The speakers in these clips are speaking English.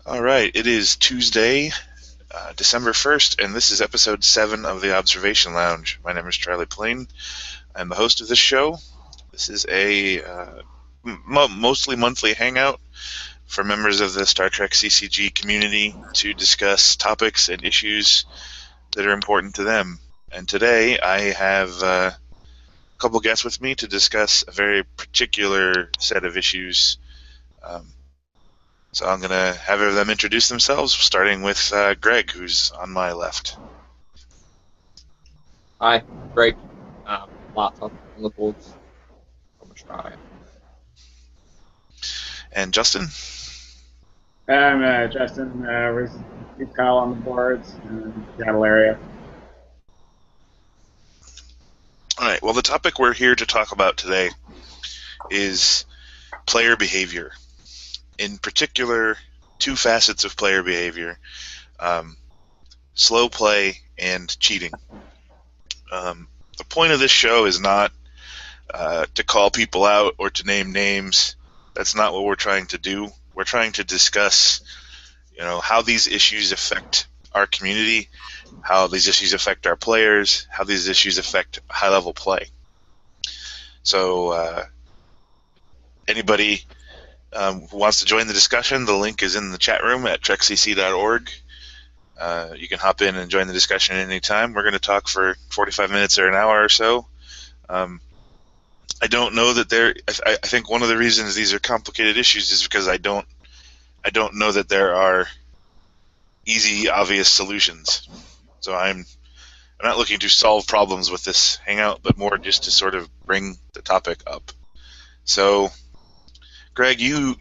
All right, it is Tuesday, December 1st, and this is episode 7 of the Observation Lounge. My name is Charlie Plaine. I'm the host of this show. This is a mostly monthly hangout for members of the Star Trek CCG community to discuss topics and issues that are important to them. And today I have a couple guests with me to discuss a very particular set of issues. So I'm going to have them introduce themselves, starting with Greg, who's on my left. Hi, Greg. Martin on the boards from Australia. And Justin? I'm Justin. With Kyle on the boards in the Seattle area. All right, well, the topic we're here to talk about today is player behavior. In particular, two facets of player behavior, slow play and cheating. The point of this show is not to call people out or to name names. That's not what we're trying to do. We're trying to discuss, how these issues affect our community, how these issues affect our players, how these issues affect high-level play. So anybody who wants to join the discussion, the link is in the chat room at trekcc.org. You can hop in and join the discussion at any time. We're going to talk for 45 minutes or an hour or so. I don't know that I think one of the reasons these are complicated issues is because I don't know that there are easy, obvious solutions. So I'm not looking to solve problems with this hangout, but more just to sort of bring the topic up. So, Greg, you're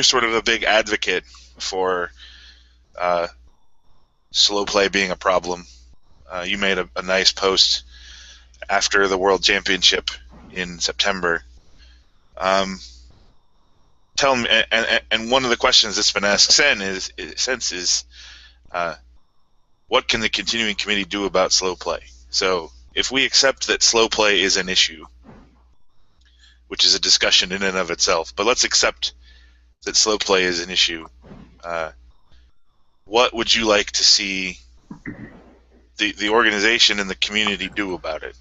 sort of a big advocate for slow play being a problem. You made a nice post after the World Championship in September. Tell me, and one of the questions that's been asked since is, what can the continuing committee do about slow play? So, if we accept that slow play is an issue, which is a discussion in and of itself, but let's accept that slow play is an issue. What would you like to see the organization and the community do about it?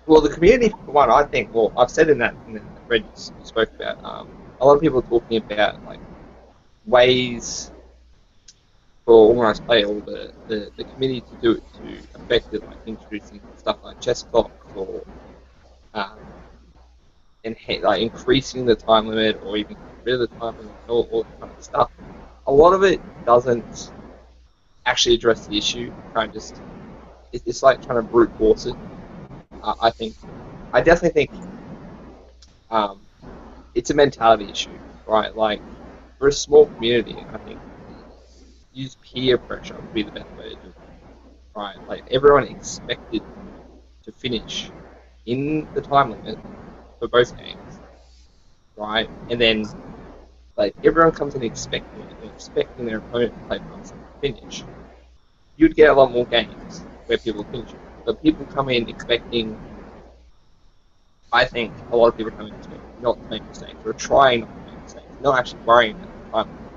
Well, the community, for one, I think, I've said in the thread you spoke about, a lot of people are talking about ways for organised play or the committee to do it to affect it, like introducing stuff like chess clocks or increasing the time limit or even getting rid of the time limit, all that kind of stuff. A lot of it doesn't actually address the issue. It's like trying to brute force it. I definitely think it's a mentality issue, right? Like, for a small community, I think use peer pressure would be the best way to do it, right? Like, everyone expected to finish in the time limit for both games, right? And then, everyone comes in expecting it, and expecting their opponent to play fast and finish. You'd get a lot more games where people finish it. But people come in expecting, I think a lot of people come in expecting not to make mistakes, or trying not to make mistakes, not actually worrying about the time limit.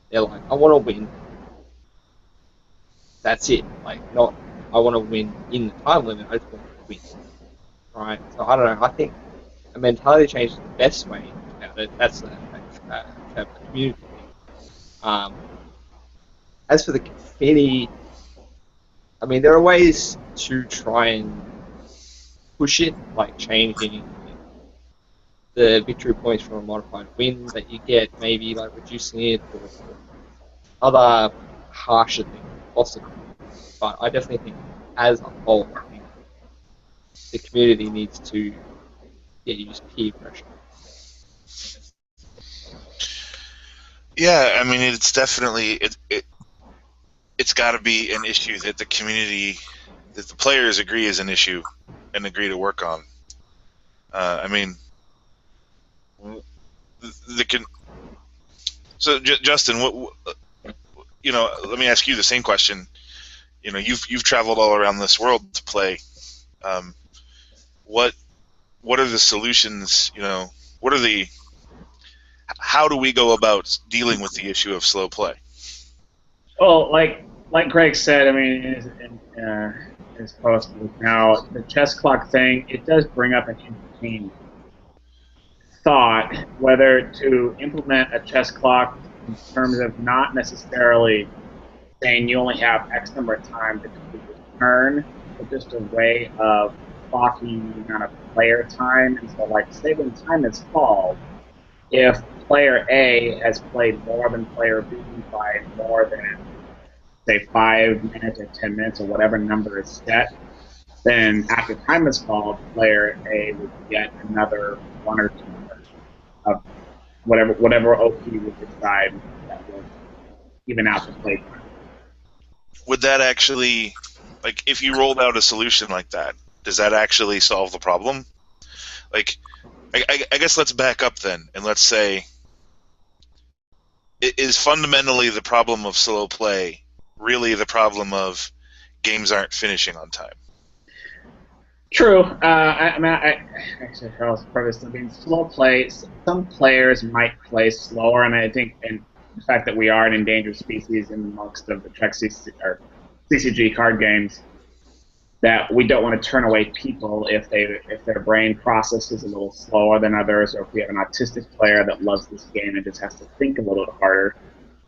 They're like, I want to win. That's it. Not, I want to win in the time limit, I just want to win. Right? So, I don't know. I think a mentality change is the best way about it. That's the community thing. As for the committee, I mean, there are ways to try and push it, like changing the victory points from a modified win that you get, maybe reducing it, or other harsher things possible. But I definitely think, as a whole, I think the community needs to use peer pressure. Yeah, I mean, it's definitely it's got to be an issue that the community, that the players agree is an issue and agree to work on. I mean, So, Justin, let me ask you the same question. You've traveled all around this world to play. What are the solutions? What are the how do we go about dealing with the issue of slow play? Well, like Greg said, I mean, in his post now, the chess clock thing, it does bring up an interesting thought whether to implement a chess clock in terms of not necessarily saying you only have X number of time to complete your turn, but just a way of clocking the amount of player time. And so, like, say when time is called, if player A has played more than player B by more than, say, 5 minutes or 10 minutes or whatever number is set, then after time is called, player A would get another 1 or 2 minutes of whatever OP would decide that would even out the play time. Would that actually, like, if you rolled out a solution like that, does that actually solve the problem? Like, I guess let's back up then, and let's say, is fundamentally the problem of slow play really the problem of games aren't finishing on time? True. Actually, Charles prefaced, I mean, slow play. Some players might play slower, and I think, and the fact that we are an endangered species in most of the Trek CCG card games, that we don't want to turn away people if their brain processes a little slower than others, or if we have an autistic player that loves this game and just has to think a little harder.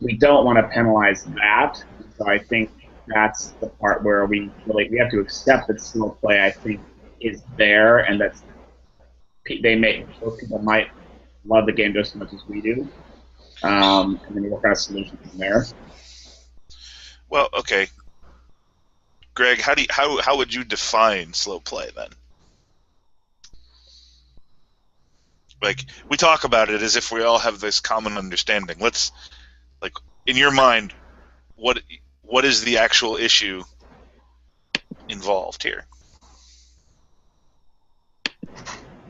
We don't want to penalize that. So I think that's the part where we have to accept that slow play, I think, is there, and that those people might love the game just as much as we do, and then we work out a solution from there. Well, okay, Greg, how would you define slow play then? Like, we talk about it as if we all have this common understanding. Let's, like, in your mind, what is the actual issue involved here?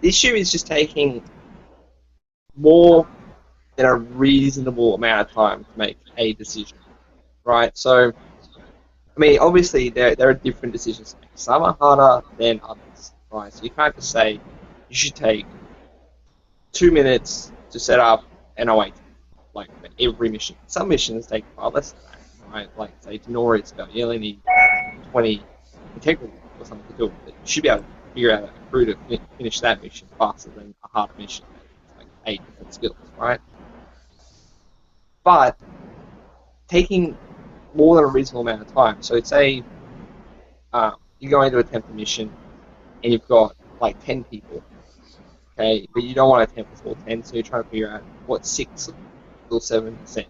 The issue is just taking more than a reasonable amount of time to make a decision, right? So, I mean, obviously there are different decisions to make. Some are harder than others, right? So you can't just say you should take 2 minutes to set up an OA, like for every mission. Some missions take far less than that, right? Like, say, Denora, you only need 20 integrity or something to do with it. You should be able to figure out a crew to finish that mission faster than a harder mission that's like 8 different skills, right? But taking more than a reasonable amount of time. So say you're going to attempt a mission and you've got like 10 people, okay, but you don't want to attempt with all 10, so you're trying to figure out what 6 or 7%.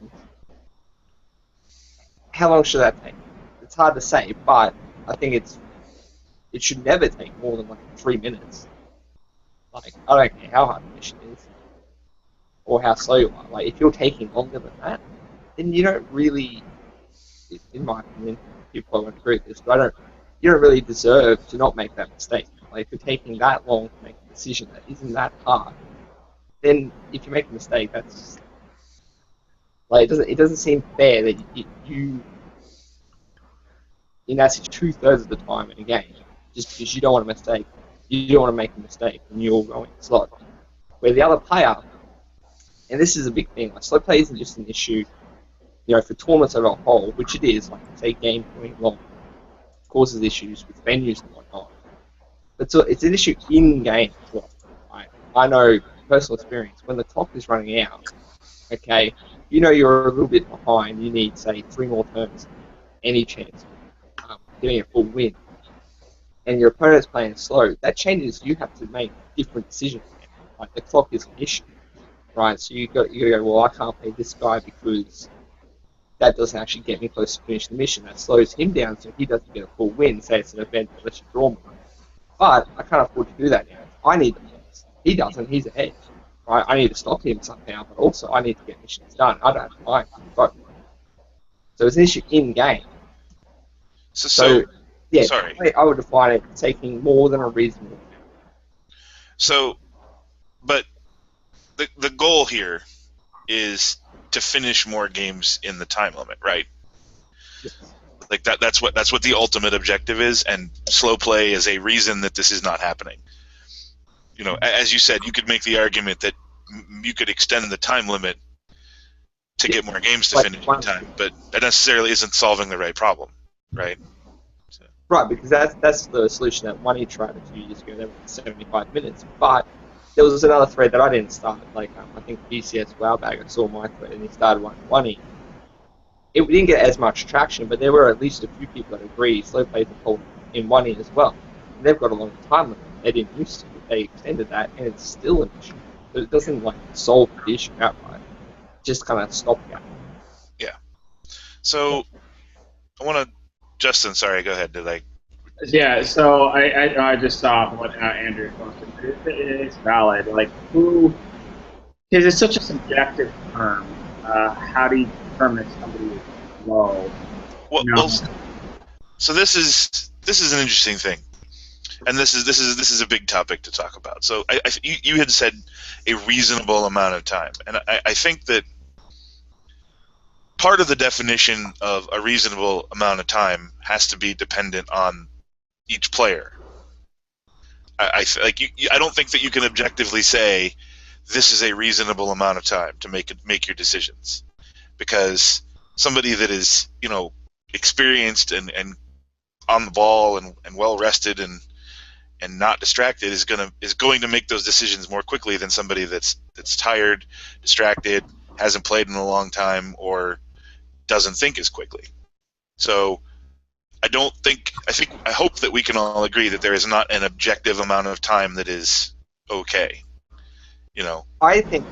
How long should that take? It's hard to say, but I think it should never take more than like 3 minutes. Like, I don't care how hard the mission is or how slow you are. Like, if you're taking longer than that, then you don't really, in my opinion, people won't agree with this, but you don't really deserve to not make that mistake. Like, if you're taking that long to make a decision that isn't that hard, then if you make a mistake, that's just, like, it doesn't seem fair that you in that 2/3 of the time in a game, just because you don't want to make a mistake and you're going slow. Where the other player, and this is a big thing, like, slow play isn't just an issue, for tournaments as a whole, which it is, like, say, game going long, causes issues with venues and whatnot. But so it's an issue in game as well. Right? I know personal experience, when the clock is running out, okay, you're a little bit behind, you need, say, 3 more turns, any chance of getting a full win, and your opponent's playing slow, that changes, you have to make different decisions. Like, the clock is an issue, right? So you go, well, I can't play this guy because that doesn't actually get me close to finish the mission. That slows him down so he doesn't get a full win. Say it's an event that lets you draw more. But I can't afford to do that now. I need the points. He doesn't. He's ahead. Right? I need to stop him somehow, but also I need to get missions done. I don't have time to vote. So it's an issue in game. So yeah, sorry. I would define it taking more than a reasonable amount. So, but the goal here is to finish more games in the time limit, right? Yes. Like that's what the ultimate objective is, and slow play is a reason that this is not happening. As you said, you could make the argument that you could extend the time limit to get more games to Like finish in time, but that necessarily isn't solving the right problem, right? So. Right, because that's the solution that One tried a few years ago. They were 75 minutes, but there was another thread that I didn't start. Like I think BCS Wowbag, I saw my thread and he started one. It didn't get as much traction, but there were at least a few people that agree slow plays are called in 1E as well. And they've got a longer time limit. They didn't used to. They extended that, and it's still an issue. So it doesn't like solve the issue outright. Just kind of stopgap. Yeah. So I want to, Justin. Sorry, go ahead. Yeah, so I just saw what Andrew posted. It's valid. Like, who? Because it's such a subjective term. How do you determine if somebody is slow? Well, so this is an interesting thing, and this is a big topic to talk about. So you had said a reasonable amount of time, and I think that part of the definition of a reasonable amount of time has to be dependent on each player. I don't think that you can objectively say this is a reasonable amount of time to make your decisions, because somebody that is experienced and on the ball and well rested and not distracted is going to make those decisions more quickly than somebody that's tired, distracted, hasn't played in a long time, or doesn't think as quickly. So I hope that we can all agree that there is not an objective amount of time that is okay. I think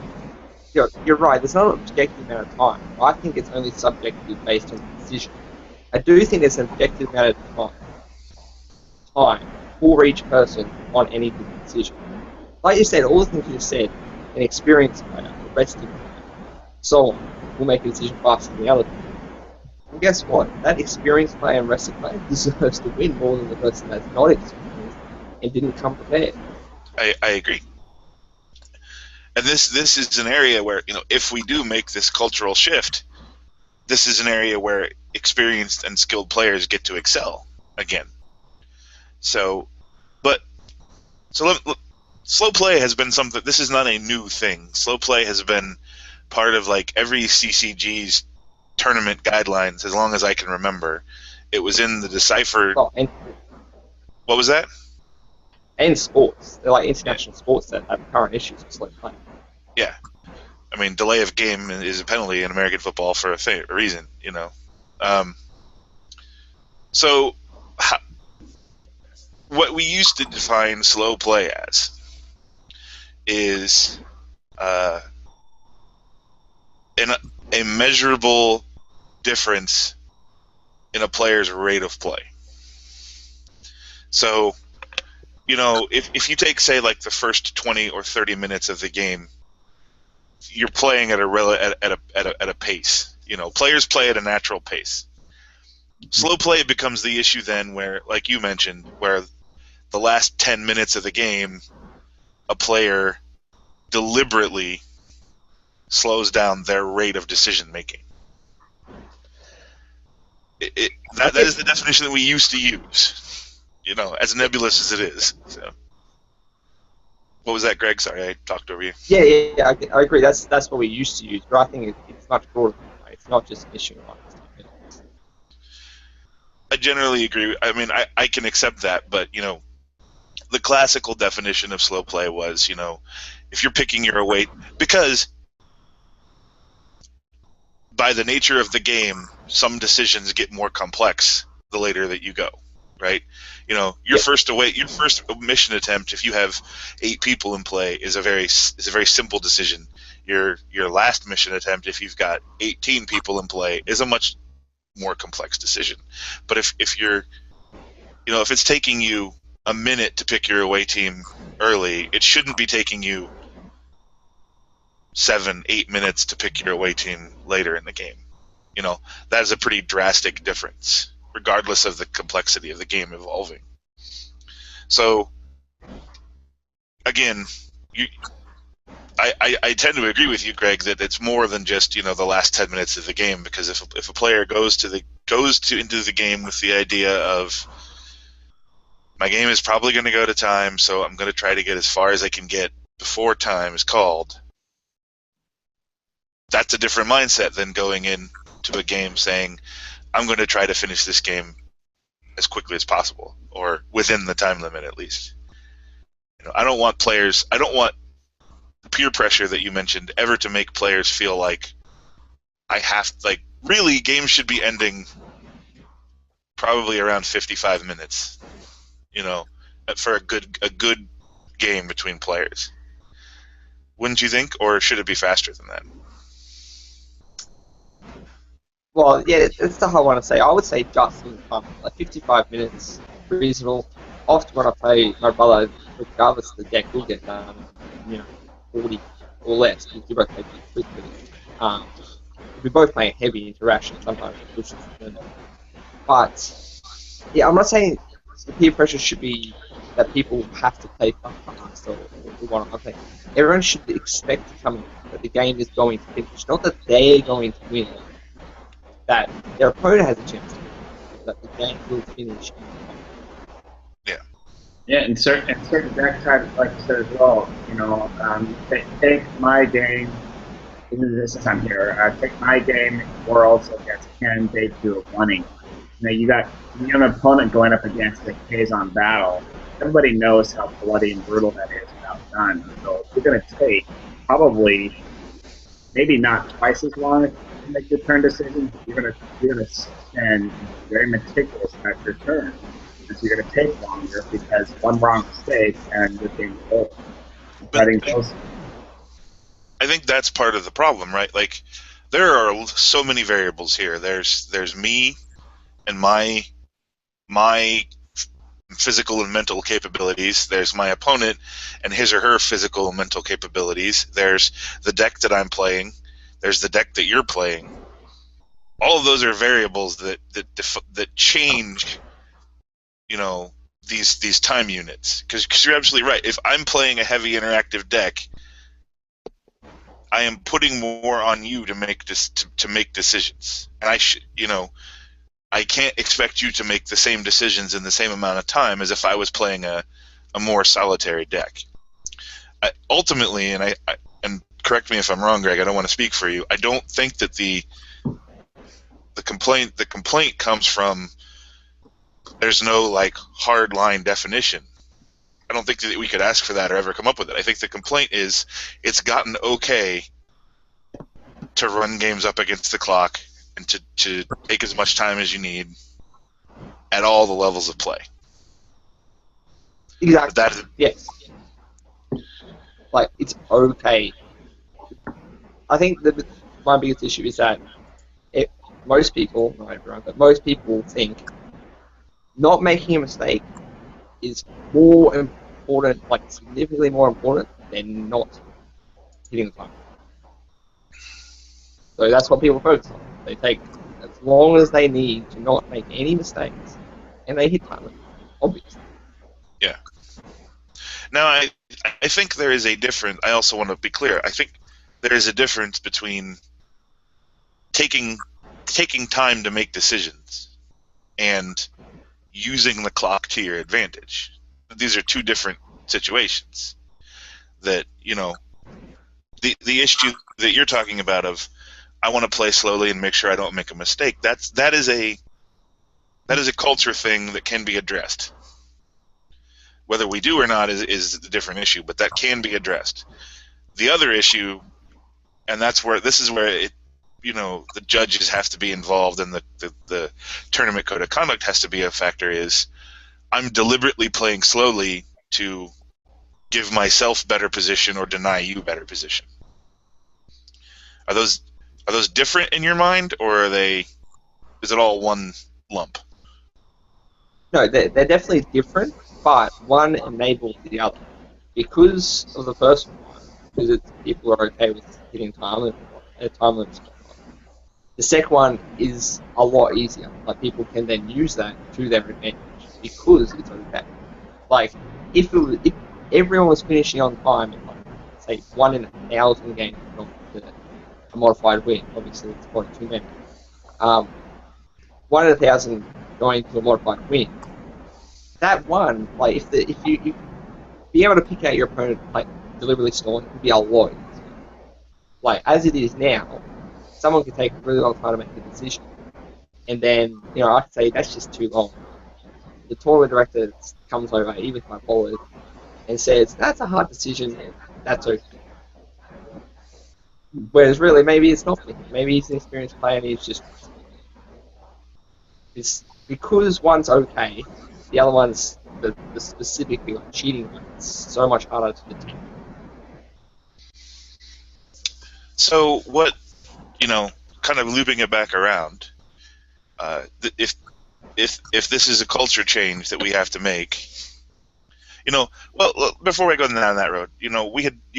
you're right. There's not an objective amount of time. I think it's only subjective based on the decision. I do think there's an objective amount of time for each person on any given decision. Like you said, all the things you said, an experienced player, a rested player, so on, will make a decision faster than the other. And guess what? That experienced player and rested player deserves to win more than the person that's not experienced and didn't come prepared. I agree. And this is an area where, if we do make this cultural shift, this is an area where experienced and skilled players get to excel again. So, slow play has been something. This is not a new thing. Slow play has been part of every CCG's tournament guidelines as long as I can remember. It was in the Decipher. Oh, what was that? And sports. They're like international sports that have current issues with slow play. Yeah. I mean, delay of game is a penalty in American football for a reason, So, what we used to define slow play as is a measurable difference in a player's rate of play. So, if you take, say, the first 20 or 30 minutes of the game, you're playing at a pace. Players play at a natural pace. Slow play becomes the issue then, where, like you mentioned, where the last 10 minutes of the game, a player deliberately slows down their rate of decision making. That is the definition that we used to use, as nebulous as it is. So, what was that, Greg? Sorry, I talked over you. Yeah, I agree. That's what we used to use, but I think it's much broader than that. It's not just an issue of I generally agree. I mean, I can accept that, but the classical definition of slow play was, if you're picking your weight, because by the nature of the game, some decisions get more complex the later that you go, right? Your first mission attempt, if you have 8 people in play, is a very simple decision. Your last mission attempt, if you've got 18 people in play, is a much more complex decision. But if you're, if it's taking you a minute to pick your away team early, it shouldn't be taking you 7-8 minutes to pick your away team later in the game. That is a pretty drastic difference, regardless of the complexity of the game evolving. So, again, I tend to agree with you, Greg, that it's more than just the last 10 minutes of the game, because if a player goes into the game with the idea of, my game is probably going to go to time, so I'm going to try to get as far as I can get before time is called, that's a different mindset than going into a game saying, I'm going to try to finish this game as quickly as possible, or within the time limit at least. I don't want peer pressure that you mentioned ever to make players feel like really games should be ending probably around 55 minutes, for a good game between players. Wouldn't you think, or should it be faster than that? Well, yeah, that's the whole I want to say. I would say just in time, like 55 minutes, reasonable. Often when I play my brother, regardless of the deck, will get done, 40 or less, because we both play pretty quickly. We both play heavy interaction, sometimes it pushes the limit. But, yeah, I'm not saying the peer pressure should be that people have to play fast or whatnot. I think everyone should expect to come in, that the game is going to finish, not that they're going to win, that their opponent has a chance to win, that the game will finish. Yeah, and certain deck types, like you said as well, take my game. This is I'm here. Take my game Worlds against Ken Day 2 of Running. You got an opponent going up against the Kazon battle. Everybody knows how bloody and brutal that is when outdone. So you're going to take probably maybe not twice as long to make your turn decisions. You're going to spend very meticulous at your turn. So you're going to take longer because one wrong mistake and the game's over. I think that's part of the problem, right? Like, there are so many variables here. There's me and my physical and mental capabilities. There's my opponent and his or her physical and mental capabilities. There's the deck that I'm playing. There's the deck that you're playing. All of those are variables that change, these time units. Because you're absolutely right. If I'm playing a heavy interactive deck, I am putting more on you to make decisions, and I can't expect you to make the same decisions in the same amount of time as if I was playing a more solitary deck. Ultimately, and correct me if I'm wrong, Greg, I don't want to speak for you. I don't think that the complaint comes from there's no hard line definition. I don't think that we could ask for that or ever come up with it. I think the complaint is it's gotten okay to run games up against the clock and to take as much time as you need at all the levels of play. Exactly. Yes. It's okay. I think my biggest issue is that most people, not everyone, but most people think not making a mistake is more important, significantly more important than not hitting the time. So that's what people focus on. They take as long as they need to not make any mistakes, and they hit time limit, obviously. Yeah. Now, I think there is a difference. I also want to be clear. I think there is a difference between taking time to make decisions and using the clock to your advantage. These are two different situations. That, the issue that you're talking about of I want to play slowly and make sure I don't make a mistake. That is a culture thing that can be addressed. Whether we do or not is a different issue, but that can be addressed. The other issue, and this is where it, the judges have to be involved and the tournament code of conduct has to be a factor, is I'm deliberately playing slowly to give myself better position or deny you better position. Are those different in your mind, or is it all one lump? No, they're definitely different, but one enables the other. Because of the first one, because people are okay with hitting time limits. The second one is a lot easier. People can then use that to their advantage because it's okay. If everyone was finishing on time, say 1 in 1,000 games, a modified win. Obviously, it's probably too many. 1 in 1,000 going to a modified win. That one, if you be able to pick out your opponent deliberately stalling, would be a lot easier. like as it is now, someone could take a really long time to make a decision, and then I could say that's just too long. The tournament director comes over, even if I followed, and says that's a hard decision, and that's okay. Whereas really, maybe it's not for him. Maybe he's an experienced player and he's just it's because one's okay, the other one's the specifically like cheating one. It's so much harder to detect. So what, kind of looping it back around, if this is a culture change that we have to make, well, before we go down that road, you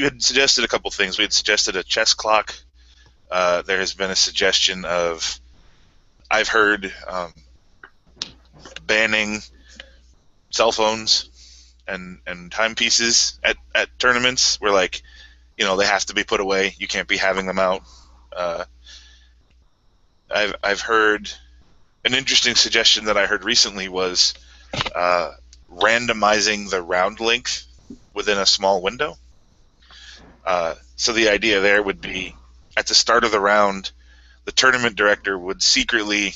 had suggested a couple things. We had suggested a chess clock. There has been a suggestion of, I've heard, banning cell phones and timepieces at tournaments where, like, they have to be put away. You can't be having them out. I've heard an interesting suggestion that I heard recently was randomizing the round length within a small window. So the idea there would be, at the start of the round, the tournament director would secretly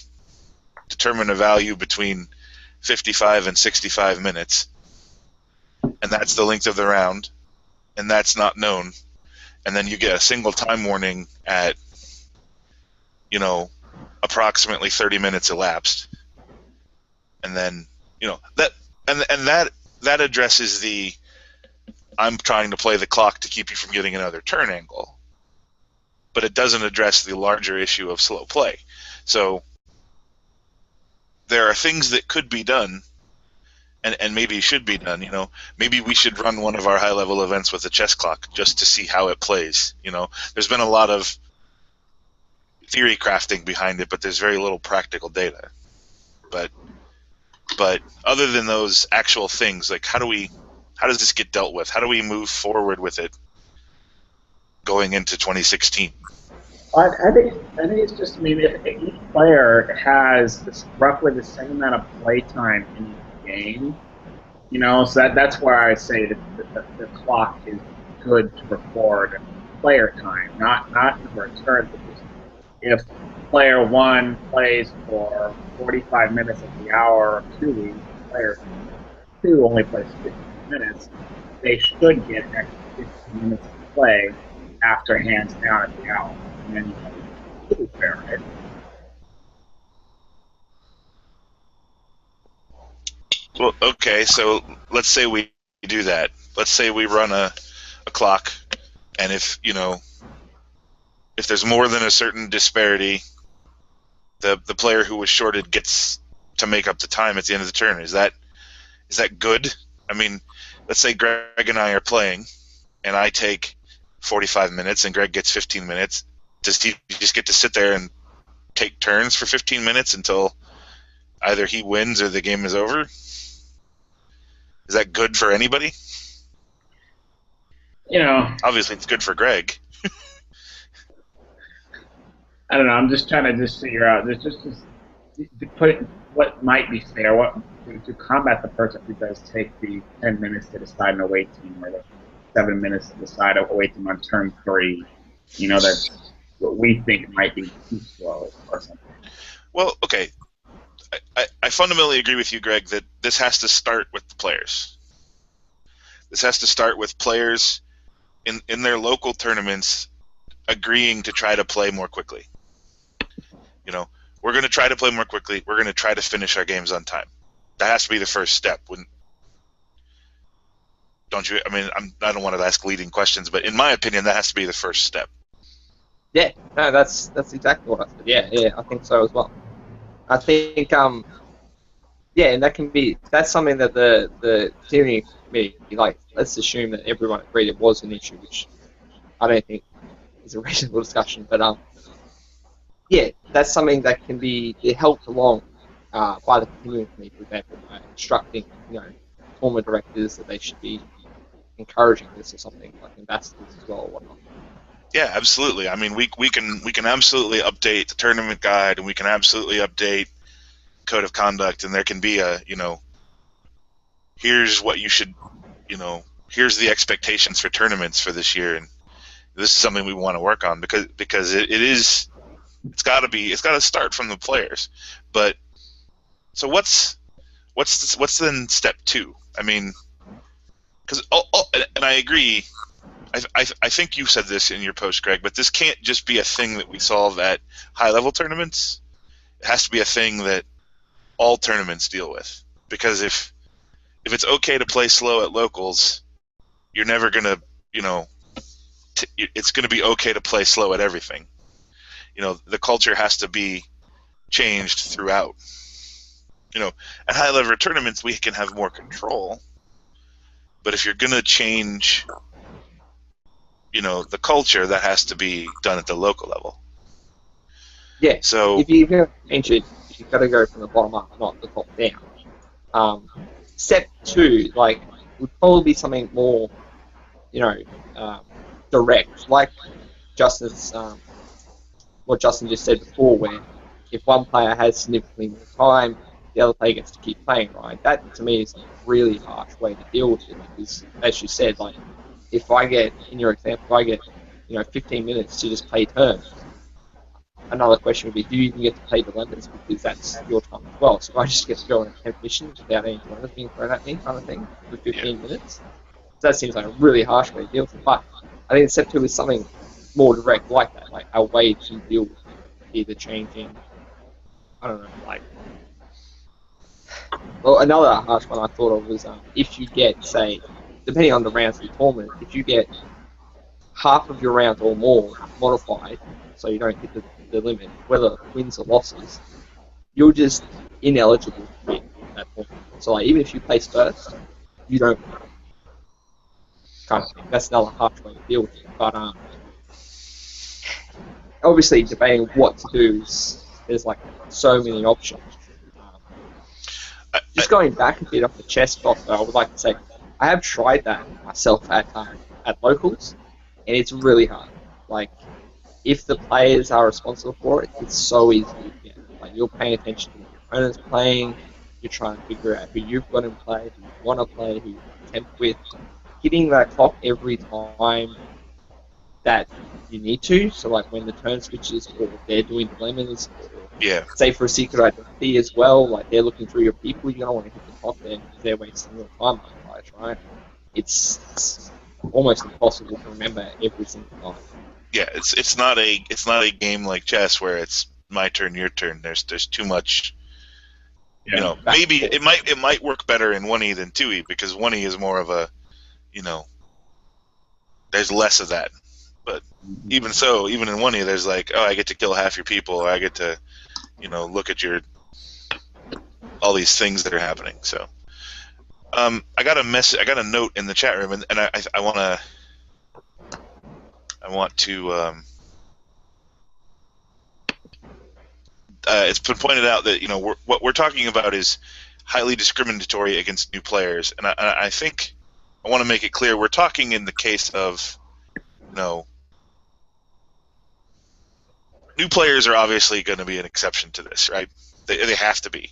determine a value between 55 and 65 minutes, and that's the length of the round, and that's not known. And then you get a single time warning at, approximately 30 minutes elapsed. And then, that addresses the, I'm trying to play the clock to keep you from getting another turn angle. But it doesn't address the larger issue of slow play. So there are things that could be done, and maybe should be done. Maybe we should run one of our high-level events with a chess clock just to see how it plays. There's been a lot of theory crafting behind it, but there's very little practical data. But other than those actual things, like how does this get dealt with? How do we move forward with it going into 2016? I think it's just, if each player has roughly the same amount of play time in each game, so that's why I say that the clock is good to record player time, not number of turns. If player 1 plays for 45 minutes of the hour of 2 weeks, player 2 only plays 15 minutes, they should get extra 15 minutes to play after hands down at the hour. And then you have fair, right? Well, okay, so let's say we do that. Let's say we run a clock, and if there's more than a certain disparity, the player who was shorted gets to make up the time at the end of the turn. Is that good? Let's say Greg and I are playing, and I take 45 minutes, and Greg gets 15 minutes. Does he just get to sit there and take turns for 15 minutes until either he wins or the game is over? Is that good for anybody? Obviously, it's good for Greg. I don't know. I'm just trying to figure out. There's just to put what might be fair. What to combat the person who does take the 10 minutes to decide an away team, or the 7 minutes to decide an away team on turn 3. That's what we think might be too slow or something. Well, okay. I fundamentally agree with you, Greg, that this has to start with the players. This has to start with players in their local tournaments agreeing to try to play more quickly. We're going to try to play more quickly. We're going to try to finish our games on time. That has to be the first step. Don't you? I don't want to ask leading questions, but in my opinion, that has to be the first step. Yeah, no, that's exactly what I said. Yeah, I think so as well. I think, and that's something that the steering committee, let's assume that everyone agreed it was an issue, which I don't think is a reasonable discussion, but that's something that can be helped along by the continuing committee, for example, by instructing, former directors that they should be encouraging this or something, like ambassadors as well or whatnot. Yeah, absolutely. We can absolutely update the tournament guide, and we can absolutely update code of conduct, and there can be a, here's what you should, here's the expectations for tournaments for this year, and this is something we want to work on because it's got to start from the players. But so what's then step 2? I mean, because and I agree. I think you said this in your post, Greg, but this can't just be a thing that we solve at high-level tournaments. It has to be a thing that all tournaments deal with. Because if it's okay to play slow at locals, you're never going to, it's going to be okay to play slow at everything. The culture has to be changed throughout. At high-level tournaments, we can have more control. But if you're going to change the culture, that has to be done at the local level. Yeah. So if you're going to change it, you've got to go from the bottom up, not the top down. Step 2, would probably be something more, direct, like Justin's, what Justin just said before, where if one player has significantly more time, the other player gets to keep playing, right? That, to me, is a really harsh way to deal with it, because, as you said, if I get, in your example, 15 minutes to just play turns, another question would be, do you even get to play dilemmas? Because that's your time as well. So I just get to go on 10 missions without any dilemmas being thrown at me, kind of thing, for 15 minutes. So that seems like a really harsh way to deal with it. But I think step 2 is something more direct like that, like a way to deal with it. Either changing, I don't know, well, another harsh one I thought of was if you get, say, depending on the rounds of the tournament, if you get half of your rounds or more modified, so you don't hit the limit, whether wins or losses, you're just ineligible to win at that point. So even if you place first, you don't win. Kind of thing. That's another harsh way to deal with it. But obviously, debating what to do there's so many options. Just going back a bit off the chess block, though, I would like to say I have tried that myself at locals, and it's really hard. If the players are responsible for it, it's so easy to get. You're paying attention to what your opponent's playing, you're trying to figure out who you've got in play, who you want to play, who you attempt with. Hitting that clock every time that you need to, so when the turn switches or they're doing dilemmas, or say for a secret identity as well, they're looking through your people, you don't want to hit the clock there because they're wasting your time otherwise, right? It's almost impossible to remember every single time. Yeah, it's not a game like chess where it's my turn, your turn. There's too much. Maybe it might work better in 1E than 2E, because 1E is more of a, there's less of that. But even so, even in 1E, there's I get to kill half your people, or I get to, look at all these things that are happening. So, I got a note in the chat room, and I want to. It's been pointed out that what we're talking about is highly discriminatory against new players, and I think I want to make it clear we're talking in the case of new players are obviously going to be an exception to this, right? They have to be.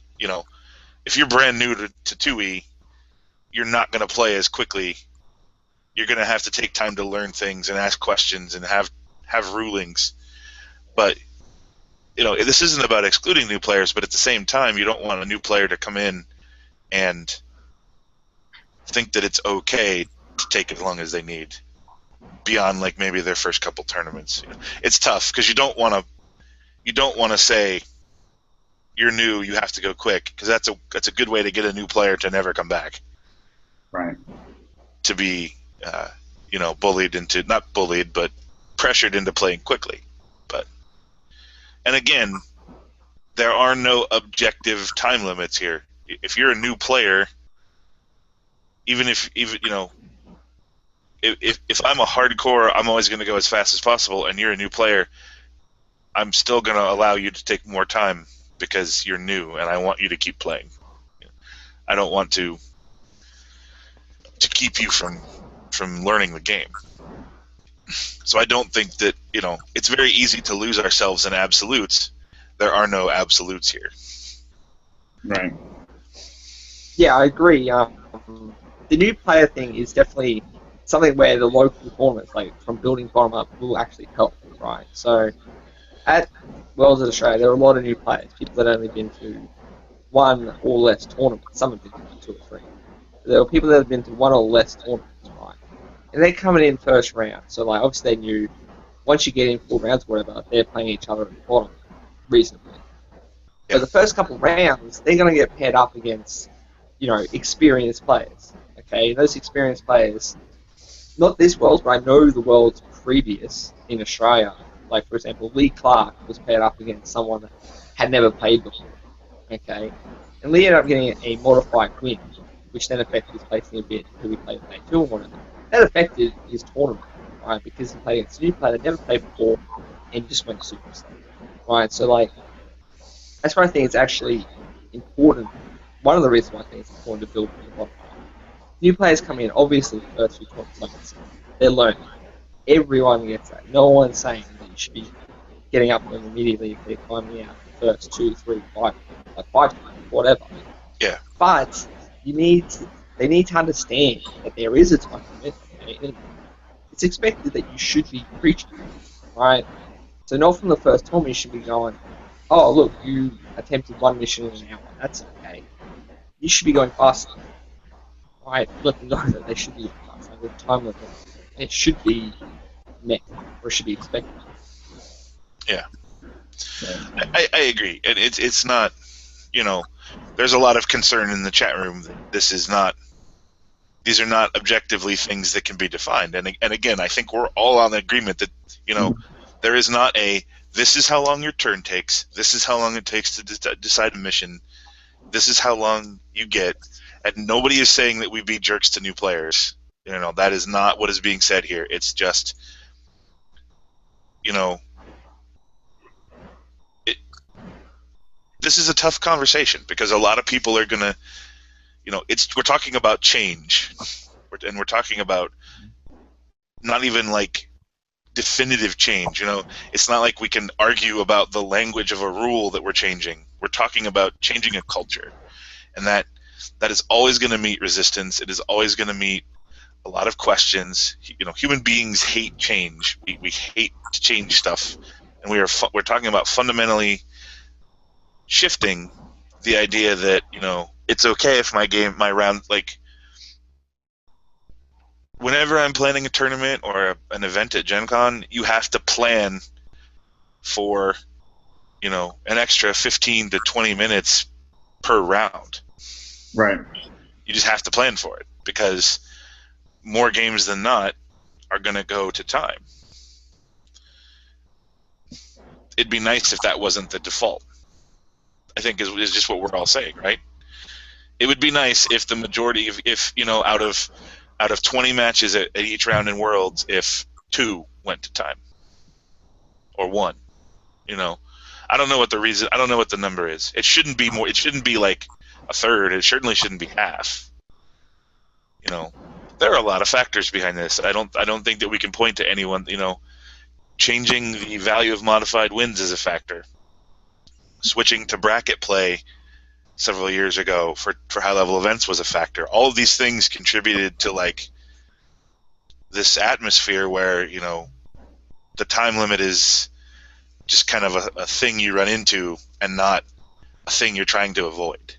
If you're brand new to 2E, you're not going to play as quickly. You're going to have to take time to learn things and ask questions and have rulings. But this isn't about excluding new players, but at the same time, you don't want a new player to come in and think that it's okay to take as long as they need beyond maybe their first couple tournaments. It's tough because you don't want to say you're new, you have to go quick, because that's a good way to get a new player to never come back. Right. To be bullied into, not bullied, but pressured into playing quickly. And again, there are no objective time limits here. If you're a new player, if I'm a hardcore, I'm always going to go as fast as possible, and you're a new player, I'm still going to allow you to take more time because you're new, and I want you to keep playing. I don't want to keep you from learning the game. So I don't think that, it's very easy to lose ourselves in absolutes. There are no absolutes here. Right. Yeah, I agree. The new player thing is definitely something where the local tournaments, like from building bottom up, will actually help, right? So at Worlds of Australia, there are a lot of new players, people that have only been to one or less tournaments. Some have been to 2 or 3. There are people that have been to one or less tournaments, right? And they're coming in first round, so like obviously they knew once you get in 4 rounds, or whatever, they're playing each other at the bottom reasonably. Yeah. But the first couple of rounds, they're going to get paired up against, experienced players. Okay, those experienced players, not this Worlds, but I know the Worlds previous in Australia. Like, for example, Lee Clark was paired up against someone that had never played before. Okay, and Lee ended up getting a modified win, which then affected his placing a bit until he played day 2 or whatever. That affected his tournament, right? Because he played against a new player that never played before and just went superstar, right? So, like, that's why I think it's actually important. One of the reasons why I think it's important to build from the bottom up. New players come in, obviously, the first few tournaments, they're learning. Everyone gets that. No one's saying that you should be getting up to them immediately if they're climbing out the first 2, 3, 5, like 5 times, whatever. Yeah. But they need to understand that there is a time limit, okay? And it's expected that you should be preaching, right? So not from the first tournament you should be going, oh look, you attempted 1 mission in an hour, that's okay. You should be going faster, right? Let them know that they should be faster. The time limit, it should be met, or it should be expected. Yeah. I agree, and it's not, there's a lot of concern in the chat room that these are not objectively things that can be defined, and again, I think we're all on the agreement that there is not this is how long your turn takes, this is how long it takes to decide a mission, this is how long you get, and nobody is saying that we be jerks to new players. That is not what is being said here. It's just, this is a tough conversation because a lot of people are gonna, we're talking about change, and we're talking about not even like definitive change. It's not like we can argue about the language of a rule that we're changing. We're talking about changing a culture, and that is always going to meet resistance. It is always going to meet a lot of questions. Human beings hate change. We hate to change stuff, and we're talking about fundamentally shifting the idea that it's okay if my round, like, whenever I'm planning a tournament or an event at Gen Con, you have to plan for an extra 15 to 20 minutes per round. Right. You just have to plan for it because more games than not are going to go to time. It'd be nice if that wasn't the default, I think is just what we're all saying, right? It would be nice if the majority, if out of 20 matches at each round in Worlds, if 2 went to time or 1. I don't know what the number is. It shouldn't be more. It shouldn't be like a third. It certainly shouldn't be half. There are a lot of factors behind this. I don't think that we can point to anyone. Changing the value of modified wins is a factor. Switching to bracket play several years ago for high-level events was a factor. All of these things contributed to like this atmosphere where the time limit is just kind of a thing you run into and not a thing you're trying to avoid.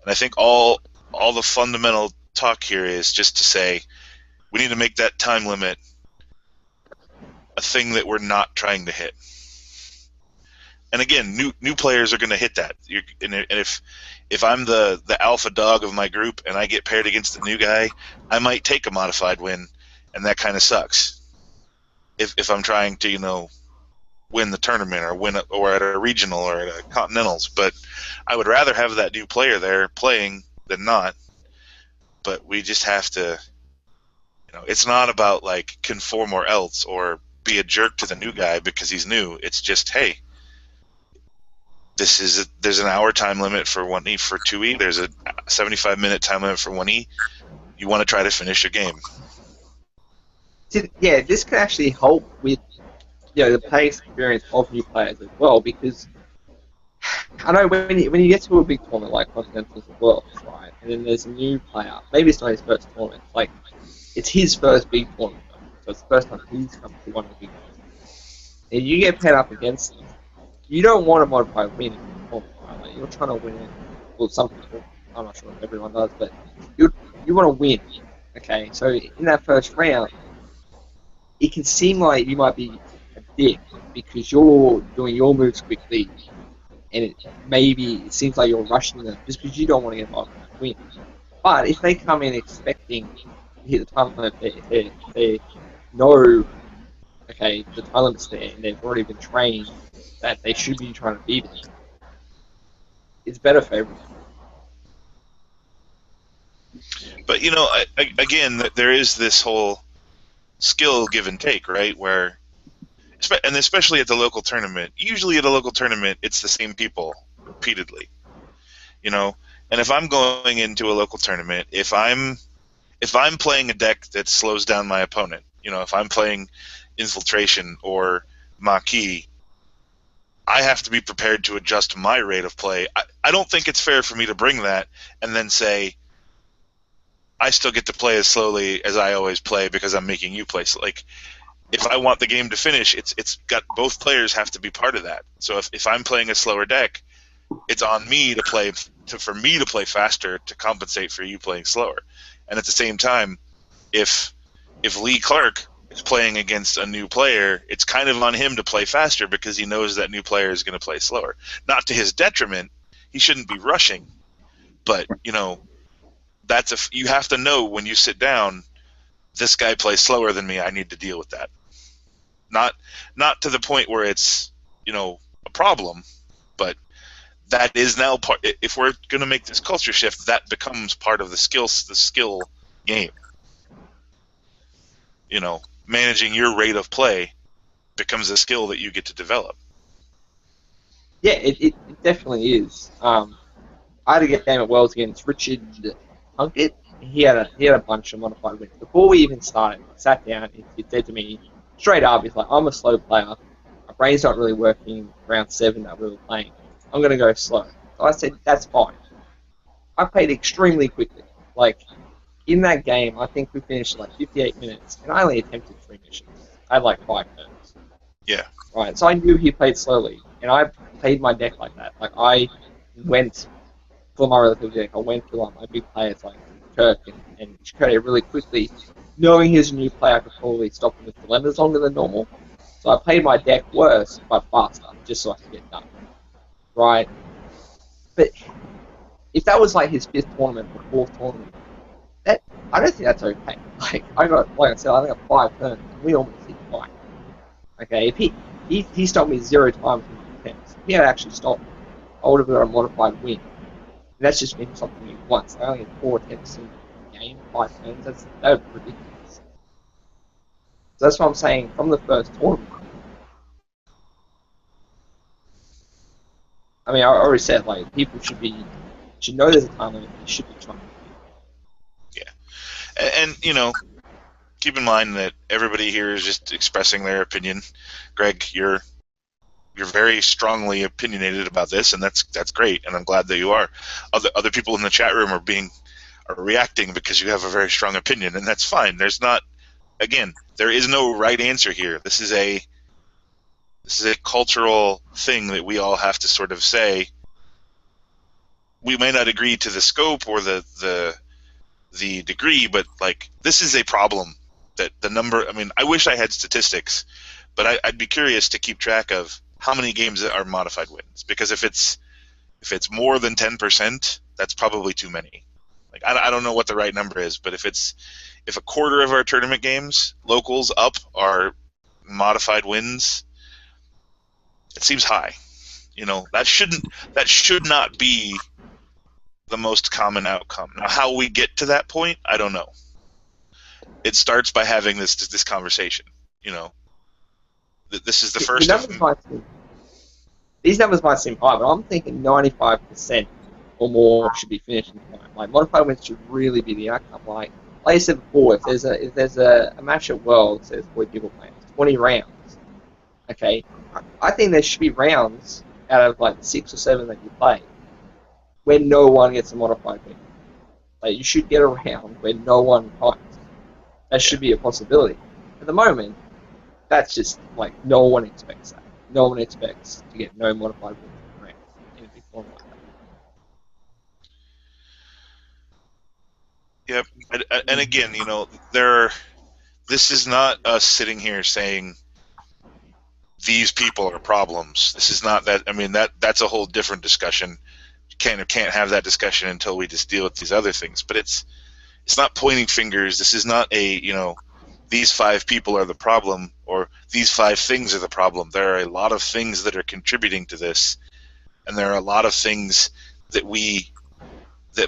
And I think all the fundamental talk here is just to say we need to make that time limit a thing that we're not trying to hit. And again, new players are going to hit that. And if I'm the alpha dog of my group and I get paired against a new guy, I might take a modified win, and that kind of sucks. If I'm trying to win the tournament or at a regional or at a continentals, but I would rather have that new player there playing than not. But we just have to, it's not about like conform or else or be a jerk to the new guy because he's new. It's just, hey, there's an hour time limit for 1E for 2E. There's a 75-minute time limit for 1E. You want to try to finish a game. Yeah, this can actually help with the play experience of new players as well, because I know when you get to a big tournament like Continentals of Worlds, right, and then there's a new player, maybe it's not his first tournament, like it's his first big tournament, so it's the first time he's come to one of the big ones. And you get paired up against them, you don't want a modified win in the tournament, right? Like, you're trying to win it. Well, some people, I'm not sure if everyone does, but you want to win. Okay, so in that first round, it can seem like you might be a dick because you're doing your moves quickly, and maybe it seems like you're rushing them just because you don't want to get involved in that win. But if they come in expecting to hit the time limit, if they know, okay, the time limit's there, and they've already been trained that they should be trying to beat it, it's better for everyone. But again, there is this whole skill give and take, right? Where, and especially at the local tournament, usually at a local tournament, it's the same people repeatedly, And if I'm going into a local tournament, if I'm playing a deck that slows down my opponent, if I'm playing Infiltration or Maquis, I have to be prepared to adjust my rate of play. I don't think it's fair for me to bring that and then say, I still get to play as slowly as I always play because I'm making you play. So, like, if I want the game to finish, it's got both players have to be part of that. So if I'm playing a slower deck, it's on me to play for me to play faster to compensate for you playing slower. And at the same time, if Lee Clark is playing against a new player, it's kind of on him to play faster because he knows that new player is going to play slower. Not to his detriment, he shouldn't be rushing, but you have to know when you sit down, this guy plays slower than me, I need to deal with that. Not to the point where it's a problem, but that is now part. If we're going to make this culture shift, that becomes part of the skill game. Managing your rate of play becomes a skill that you get to develop. Yeah, it definitely is. I had a game at Worlds against Richard Plunkett. He had a bunch of modified wins. Before we even started, I sat down, he said to me straight up, he's like, I'm a slow player. My brain's not really working round 7 that we were playing. I'm going to go slow. So I said, that's fine. I played extremely quickly. Like, in that game, I think we finished like 58 minutes, and I only attempted 3 missions. I had like 5 turns. Yeah. Right, so I knew he played slowly, and I played my deck like that. Like, I went for my relative deck. I went for my big players like Kirk and Chakotay really quickly. Knowing he was a new player, I could probably stop him with dilemmas longer than normal. So I played my deck worse, but faster, just so I could get done. Right? But if that was like his 5th tournament or 4th tournament, I don't think that's okay. Like I said, I think I got 5 turns, and we almost hit 5. Okay, if he stopped me 0 times in my attempts, if he had actually stopped me, I would have got a modified win. And that's just been stopping me once. I only had 4 attempts in the game, 5 turns. That was ridiculous. So that's what I'm saying. From the first tournament, I mean, I already said like people should know there's a time limit. They should be trying. Yeah, and keep in mind that everybody here is just expressing their opinion. Greg, you're very strongly opinionated about this, and that's great, and I'm glad that you are. Other people in the chat room are reacting because you have a very strong opinion, and that's fine. There is no right answer here. This is a cultural thing that we all have to sort of say. We may not agree to the scope or the degree, but like this is a problem that the number. I mean, I wish I had statistics, but I'd be curious to keep track of how many games are modified wins, because if it's more than 10%, that's probably too many. Like I don't know what the right number is, but if a quarter of our tournament games, locals up, are modified wins, it seems high. That should not be the most common outcome. Now, how we get to that point, I don't know. It starts by having this conversation. This is the first. These numbers might seem high, but I'm thinking 95% or more should be finished in time. Like modified wins should really be the outcome. Like I said before, if there's a match at Worlds, there's 40 people playing, 20 rounds. Okay, I think there should be rounds out of like 6 or 7 that you play where no one gets a modified win. Like you should get a round where no one fights. That should be a possibility. At the moment, that's just like no one expects that. No one expects to get no modified rank in a big format like that. Yep. And again, this is not us sitting here saying these people are problems. This is not that. I mean, that's a whole different discussion. You can't have that discussion until we just deal with these other things. But it's not pointing fingers. This is not these 5 people are the problem, or these 5 things are the problem. There are a lot of things that are contributing to this, and there are a lot of things that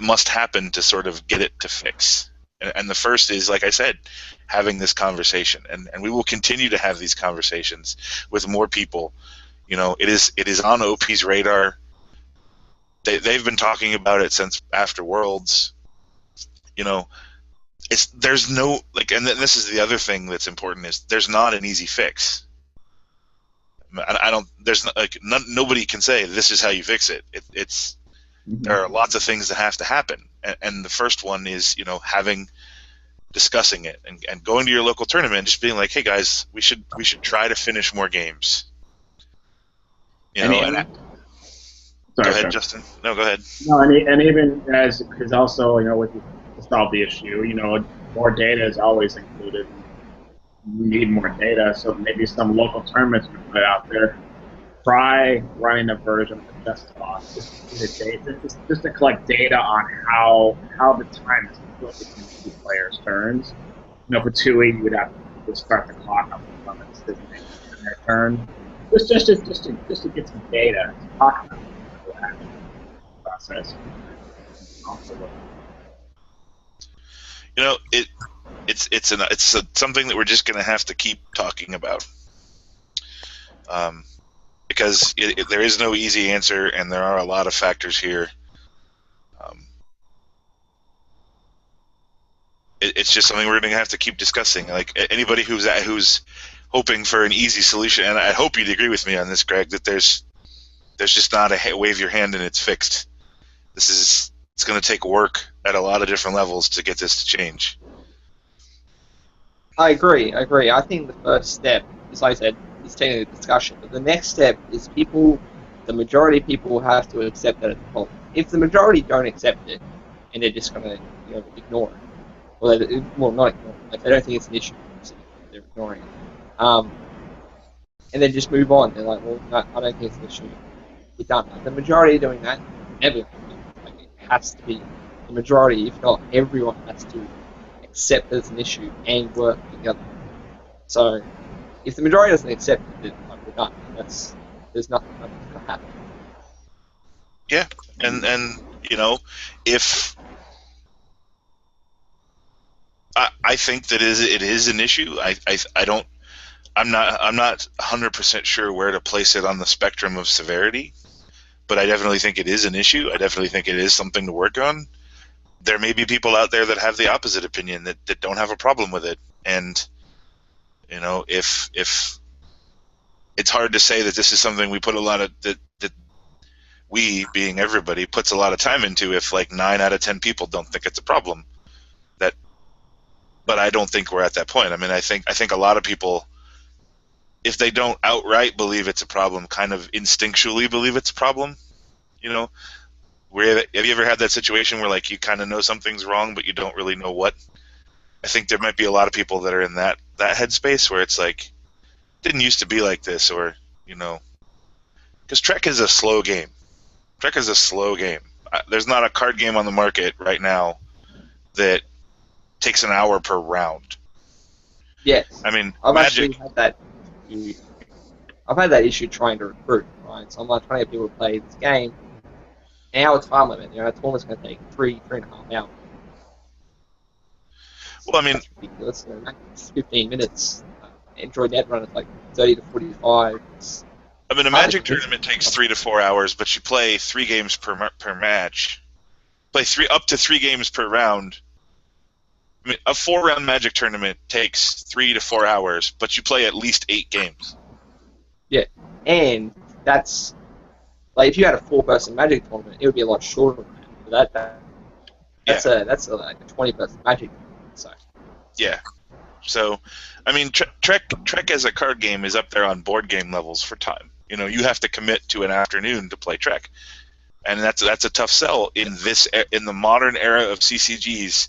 must happen to sort of get it to fix. And the first is, like I said, having this conversation, and we will continue to have these conversations with more people. It is on OP's radar. They've been talking about it since after Worlds. There's no and this is the other thing that's important, is there's not an easy fix. I don't. There's nobody can say this is how you fix it. There are lots of things that have to happen, and the first one is discussing it and going to your local tournament and just being like, hey guys, we should try to finish more games. Go ahead, Justin. No, go ahead. No, and even because also with to solve the issue, more data is always included. We need more data, so maybe some local tournaments we put out there. Try running a version of the desktop just to collect data on how the time is split between 2 players' turns. For 2E, you would have to start the clock up on the decision in their turn. Just to get some data to talk about the actual process. It's something that we're just going to have to keep talking about, because there is no easy answer, and there are a lot of factors here. It's just something we're going to have to keep discussing. Like anybody who's hoping for an easy solution, and I hope you'd agree with me on this, Greg, that there's just not a wave your hand and it's fixed. It's going to take work at a lot of different levels to get this to change. I agree. I think the first step, as I said, is taking a discussion. But the next step is the majority of people have to accept that it's a problem. If the majority don't accept it, and they're just going to ignore it, not ignore it, like they don't think it's an issue, so they're ignoring it, and then just move on. They're like, well, no, I don't think it's an issue. We're done. Like, the majority doing that, never. Like, it has to be the majority, if not everyone, has to accept that it's an issue and work together. So, if the majority doesn't accept it, we're done. There's nothing going to happen. Yeah, and if I think that it is an issue. I'm not 100% sure where to place it on the spectrum of severity, but I definitely think it is an issue. I definitely think it is something to work on. There may be people out there that have the opposite opinion, that don't have a problem with it, and if it's hard to say that this is something we put a lot of that we, being everybody, puts a lot of time into if 9 out of 10 people don't think it's a problem. But I don't think we're at that point. I mean, I think a lot of people, if they don't outright believe it's a problem, kind of instinctually believe it's a problem. Have you ever had that situation where you kind of know something's wrong, but you don't really know what? I think there might be a lot of people that are in that headspace where it's like, didn't used to be like this, or because Trek is a slow game. There's not a card game on the market right now that takes an hour per round. Yes. I mean, I've actually had that. I've had that issue trying to recruit, right? So I'm trying to get people to play this game. An hour time limit. A tournament's going to take 3.5 hours. Well, I mean, that's ridiculous. Max 15 minutes. Android net run is 30 to 45. I mean, a Magic tournament takes 3 to 4 hours, but you play 3 games per match. Play up to 3 games per round. I mean, a 4-round Magic tournament takes 3 to 4 hours, but you play at least 8 games. Yeah, and that's if you had a 4-person Magic tournament, it would be a lot shorter than that. That's a 20-person Magic tournament. So yeah, So, I mean, Trek as a card game is up there on board game levels for time. You know, you have to commit to an afternoon to play Trek, and that's a tough sell in the modern era of CCGs.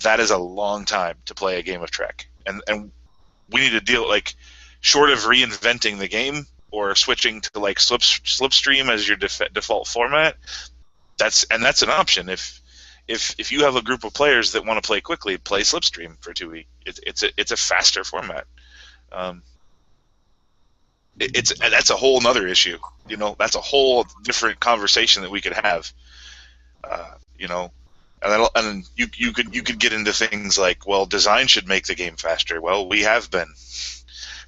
That is a long time to play a game of Trek, and we need to deal, like, short of reinventing the game or switching to like Slipstream as your default format. That's an option. If you have a group of players that want to play quickly, play Slipstream for 2e. It's a faster format. That's a whole other issue. You know, that's a whole different conversation that we could have. You know, and you could get into things like, well, design should make the game faster. Well, we have been,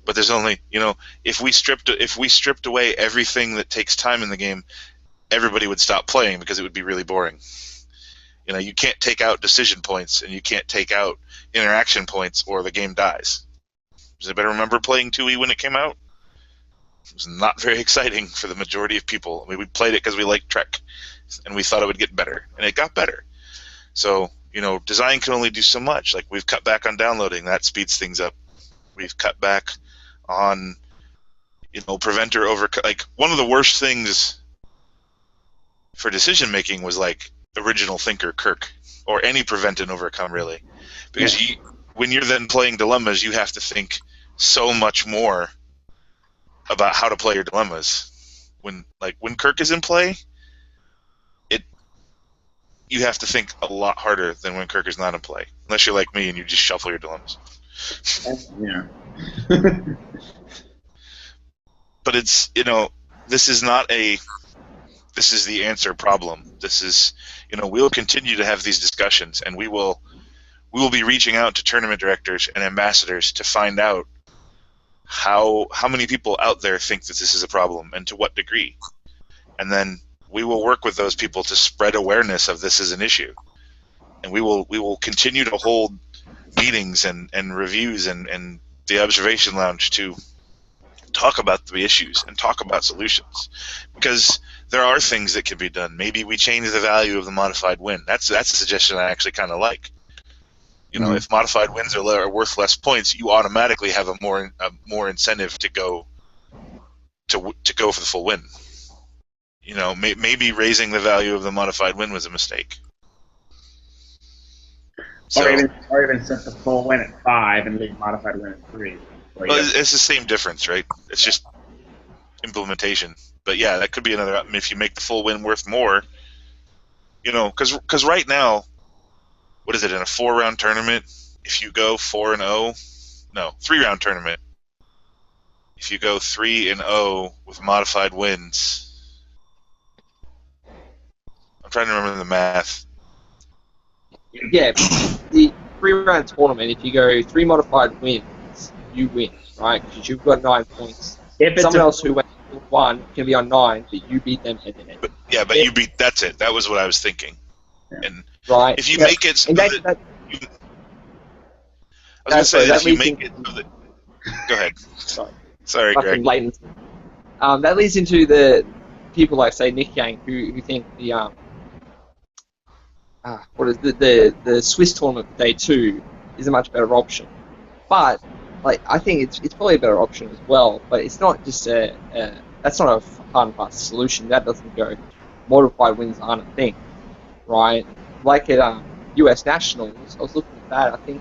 but there's only, you know, if we stripped away everything that takes time in the game, everybody would stop playing because it would be really boring. You know, you can't take out decision points and you can't take out interaction points or the game dies. Does anybody remember playing 2e when it came out? It was not very exciting for the majority of people. I mean, we played it because we liked Trek, and we thought it would get better, and it got better. So, you know, design can only do so much. Like, we've cut back on downloading. That speeds things up. We've cut back on, you know, preventer over... Like, one of the worst things for decision-making was, like, original thinker Kirk, or any prevent and overcome, really. Because when you're then playing dilemmas, you have to think so much more about how to play your dilemmas. When Kirk is in play, you have to think a lot harder than when Kirk is not in play. Unless you're like me and you just shuffle your dilemmas. Yeah. But it's, you know, this is the answer problem. This is, you know, we'll continue to have these discussions, and we will be reaching out to tournament directors and ambassadors to find out how many people out there think that this is a problem and to what degree. And then we will work with those people to spread awareness of this as an issue. And we will continue to hold meetings and reviews and the observation lounge to talk about the issues and talk about solutions. Because there are things that can be done. Maybe we change the value of the modified win. That's a suggestion I actually kind of like. You know, if modified wins are worth less points, you automatically have a more incentive to go for the full win. You know, maybe raising the value of the modified win was a mistake. So, or even set the full win at 5 and leave modified win at 3. Well, it's the same difference, right? It's just implementation. But yeah, that could be another. I mean, if you make the full win worth more, you know, because right now, what is it, in a 4-round tournament? If you go 3-round tournament. If you go 3-0 with modified wins. I'm trying to remember the math. Yeah, the 3-round tournament, if you go 3 modified wins, you win, right? Because you've got 9 points. Someone else who went 1 can be on 9, but you beat them head-to-head. But you beat... That's it. That was what I was thinking. Yeah. And right. If you make it so that... I was going to say, if you make it so that... Go ahead. Sorry, Greg. That leads into the people like, say, Nick Yang, who think the... what is the Swiss tournament for day 2 is a much better option, but like I think it's probably a better option as well. But it's not just that's not a hard and fast solution. That doesn't go. Modified wins aren't a thing, right? Like at U.S. Nationals, I was looking at that. I think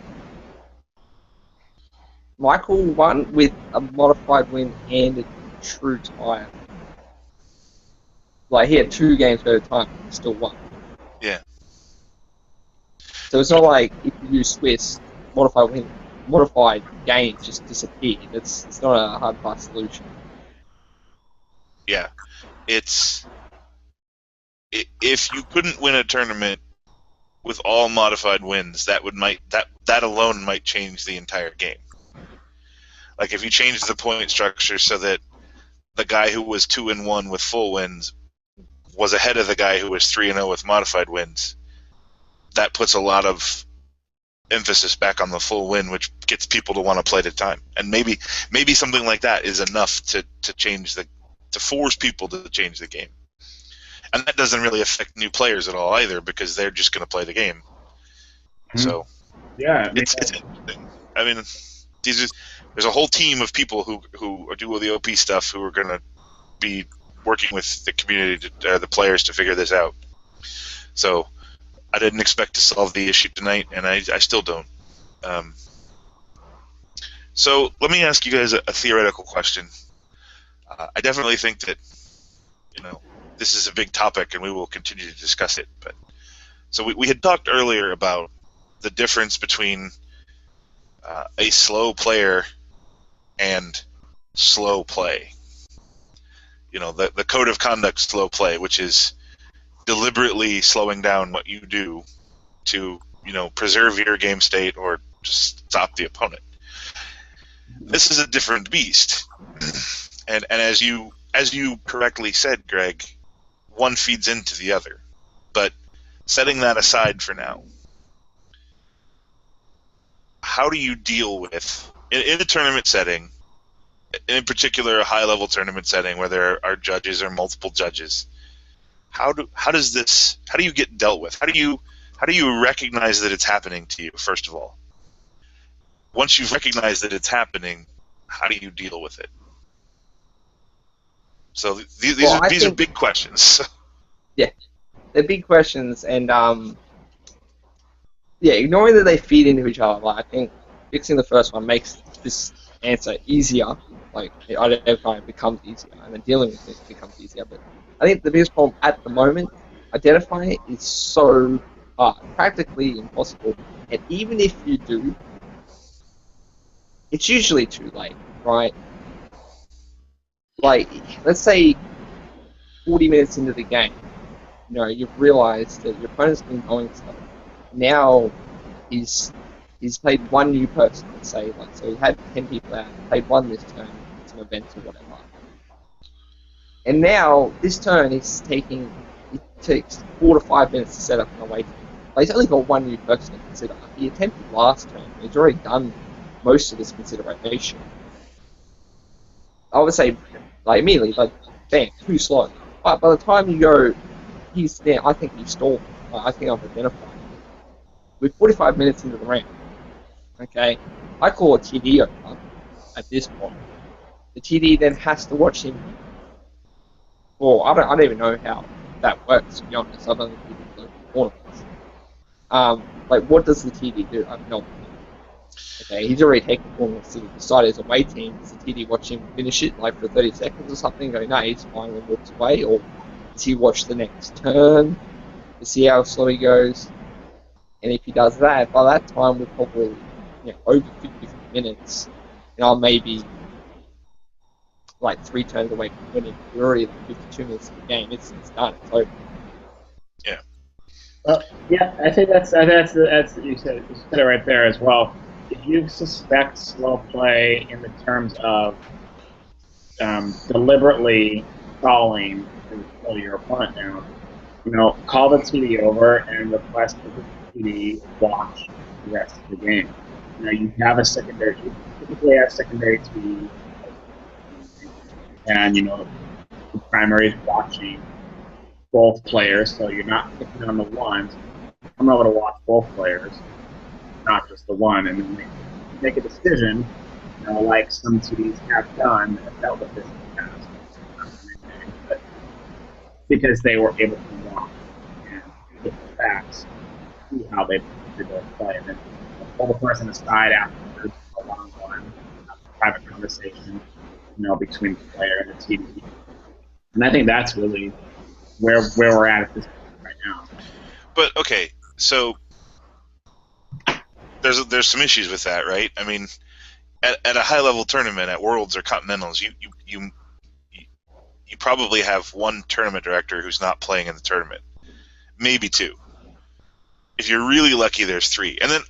Michael won with a modified win and a true tie. Like he had 2 games better time, and still won. Yeah. So it's not like if you use Swiss, modified games just disappear. It's not a hard fast solution. Yeah, if you couldn't win a tournament with all modified wins, that alone might change the entire game. Like if you change the point structure so that the guy who was 2-1 with full wins was ahead of the guy who was 3-0 with modified wins. That puts a lot of emphasis back on the full win, which gets people to want to play the time. And maybe something like that is enough to force people to change the game. And that doesn't really affect new players at all either, because they're just going to play the game. So yeah, it's interesting. I mean, there's a whole team of people who do all the OP stuff who are going to be working with the community, the players, to figure this out. So I didn't expect to solve the issue tonight, and I still don't. So let me ask you guys a theoretical question. I definitely think that this is a big topic, and we will continue to discuss it. But so we had talked earlier about the difference between a slow player and slow play. The code of conduct slow play, which is deliberately slowing down what you do to preserve your game state or just stop the opponent. This is a different beast, and as you correctly said, Greg, one feeds into the other. But setting that aside for now, how do you deal with, in a tournament setting, in particular a high-level tournament setting where there are judges or multiple judges, how do you get dealt with? How do you recognize that it's happening to you, first of all? Once you've recognized that it's happening, how do you deal with it? So these are big questions. Yeah, they're big questions, and ignoring that they feed into each other. Like, I think fixing the first one makes this answer easier. Like, identifying it becomes easier, and then dealing with it becomes easier. But I think the biggest problem at the moment, identifying it, is so hard, practically impossible. And even if you do, it's usually too late, right? Like, let's say 40 minutes into the game, you've realized that your opponent's been going slow. Now he's played one new person, let's say, so he had 10 people out, played one this turn, some events or whatever. And now this turn it takes 4 to 5 minutes to set up an away team. Like, he's only got one new person to consider. He attempted last turn, he's already done most of this consideration. I would say, like, immediately, like, bam, too slow. But by the time you go, he's there, I think he's stalled. I think I've identified him. We're 45 minutes into the round. Okay? I call a TD over at this point. The TD then has to watch him. Well, I don't even know how that works, to be honest. I've only been in tournaments. Like, what does the TD do? I have no idea. Okay, he's already taken tournaments to decide his away team. Does the TD watch him finish it, like, for 30 seconds or something? Go, no, he's fine and walks away. Or does he watch the next turn to see how slow he goes? And if he does that, by that time we're probably over 50 minutes. Maybe like 3 turns away from winning. We're already like 52 minutes of the game. It's done. It's over. Yeah. Well, yeah, I think that's you said it right there as well. If you suspect slow play in the terms of deliberately stalling to slow your opponent down, call the TD over and request that the TD watch the rest of the game. You have a secondary. You typically have secondary TD, and the primary is watching both players, so you're not picking on the ones. I'm over to watch both players, not just the one, and then make a decision, like some TDs have done that have dealt with this in the past. But because they were able to watch and get the facts, see how they did their play, and then pull the person aside afterwards, a one-on-one, private conversation, between the player and the TD. And I think that's really where we're at this point right now. But okay, so there's some issues with that, right? I mean, at a high level tournament, at Worlds or Continentals, you probably have one tournament director who's not playing in the tournament, maybe 2. If you're really lucky, there's 3. And then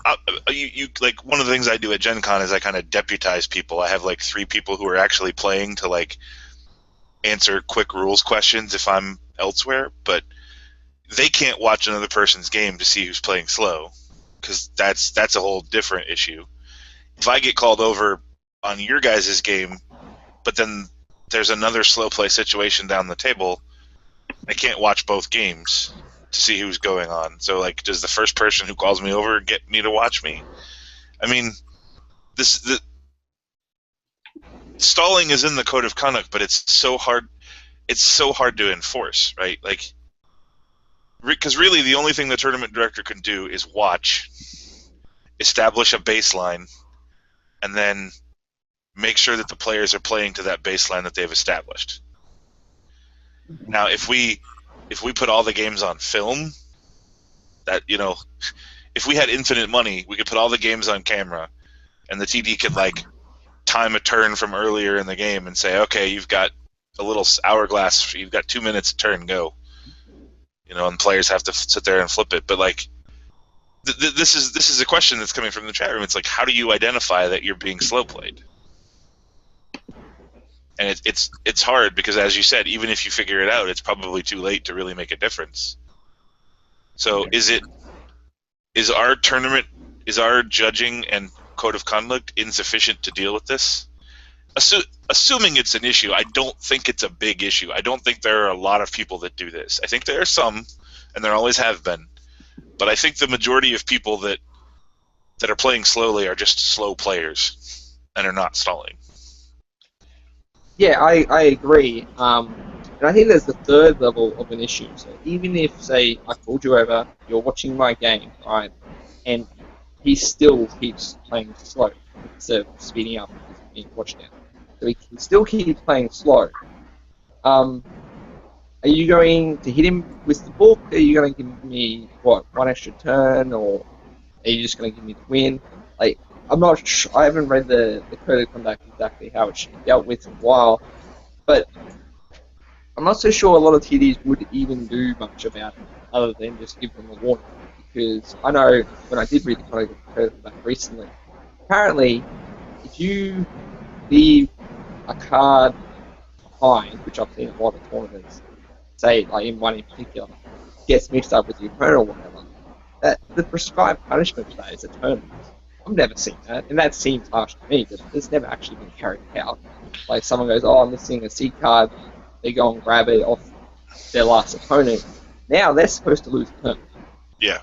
you like, one of the things I do at Gen Con is I kind of deputize people. I have like 3 people who are actually playing to like answer quick rules questions if I'm elsewhere, but they can't watch another person's game to see who's playing slow, because that's a whole different issue. If I get called over on your guys' game, but then there's another slow play situation down the table, I can't watch both games to see who's going on. So, like, does the first person who calls me over get me to watch me? I mean, the stalling is in the code of conduct, but it's so hard. It's so hard to enforce, right? Like, because really the only thing the tournament director can do is watch, establish a baseline, and then make sure that the players are playing to that baseline that they've established. Now, if we put all the games on film, that, you know, if we had infinite money, we could put all the games on camera, and the TD could, like, time a turn from earlier in the game and say, okay, you've got a little hourglass, you've got 2 minutes a turn, go. You know, and players have to sit there and flip it. But, like, this is a question that's coming from the chat room. It's like, how do you identify that you're being slow played? And it's hard because, as you said, even if you figure it out, it's probably too late to really make a difference. So is our judging and code of conduct insufficient to deal with this? Assuming it's an issue, I don't think it's a big issue. I don't think there are a lot of people that do this. I think there are some, and there always have been. But I think the majority of people that are playing slowly are just slow players and are not stalling. Yeah, I agree. And I think there's the third level of an issue. So even if, say, I called you over, you're watching my game, right, and he still keeps playing slow instead of speeding up because he's being watched now. So he can still keep playing slow. Are you going to hit him with the book? Are you going to give me, what, one extra turn? Or are you just going to give me the win? Like, I'm not sure. I haven't read the code of conduct exactly how it should be dealt with in a while. But I'm not so sure a lot of TDs would even do much about it other than just give them a warning. Because I know when I did read the code of conduct recently, apparently if you leave a card behind, which I've seen in a lot of tournaments, say like in one in particular, gets mixed up with your opponent or whatever, that the prescribed punishment for that is a tournament. I've never seen that, and that seems harsh to me, but it's never actually been carried out. Like someone goes, oh, I'm missing a seed card, they go and grab it off their last opponent. Now they're supposed to lose a turn. Yeah.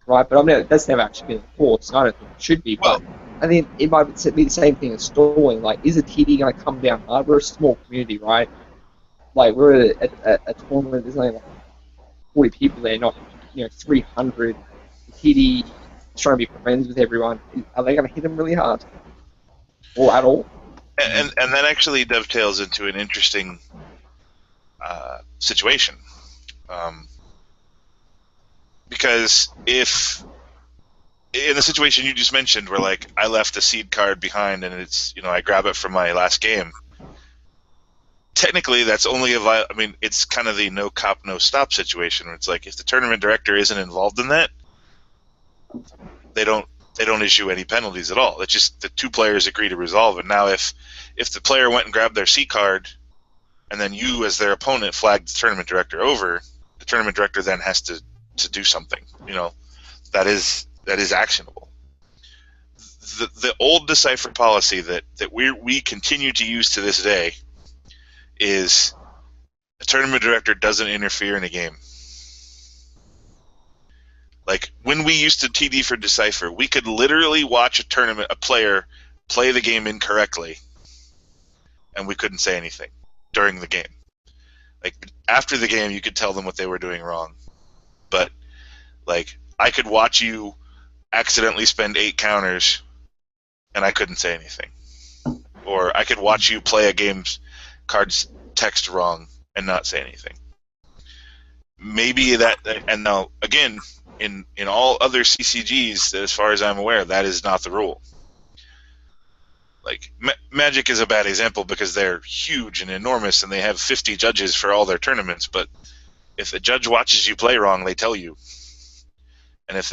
Right, but that's never actually been enforced, and I don't think it should be, but I think it might be the same thing as stalling. Like, is a TD going to come down hard? We're a small community, right? Like, we're at a tournament, there's only like 40 people there, not 300. The TD is trying to be friends with everyone. Are they going to hit them really hard? Or at all? And that actually dovetails into an interesting situation. Because if in the situation you just mentioned, where like I left a seed card behind and it's I grab it from my last game, technically that's only it's kind of the no cop no stop situation where it's like if the tournament director isn't involved in that, they don't issue any penalties at all. It's just the two players agree to resolve it. Now if the player went and grabbed their C card and then you as their opponent flagged the tournament director over, the tournament director then has to do something. That is actionable. The old Decipher policy that we continue to use to this day is a tournament director doesn't interfere in a game. Like when we used to TD for Decipher, we could literally watch a player play the game incorrectly, and we couldn't say anything during the game. Like after the game, you could tell them what they were doing wrong, but like I could watch you accidentally spend 8 counters, and I couldn't say anything, or I could watch you play a game's card's text wrong and not say anything. Maybe that, and now again, in all other CCGs, as far as I'm aware, that is not the rule. Like Magic is a bad example because they're huge and enormous, and they have 50 judges for all their tournaments. But if a judge watches you play wrong, they tell you, and if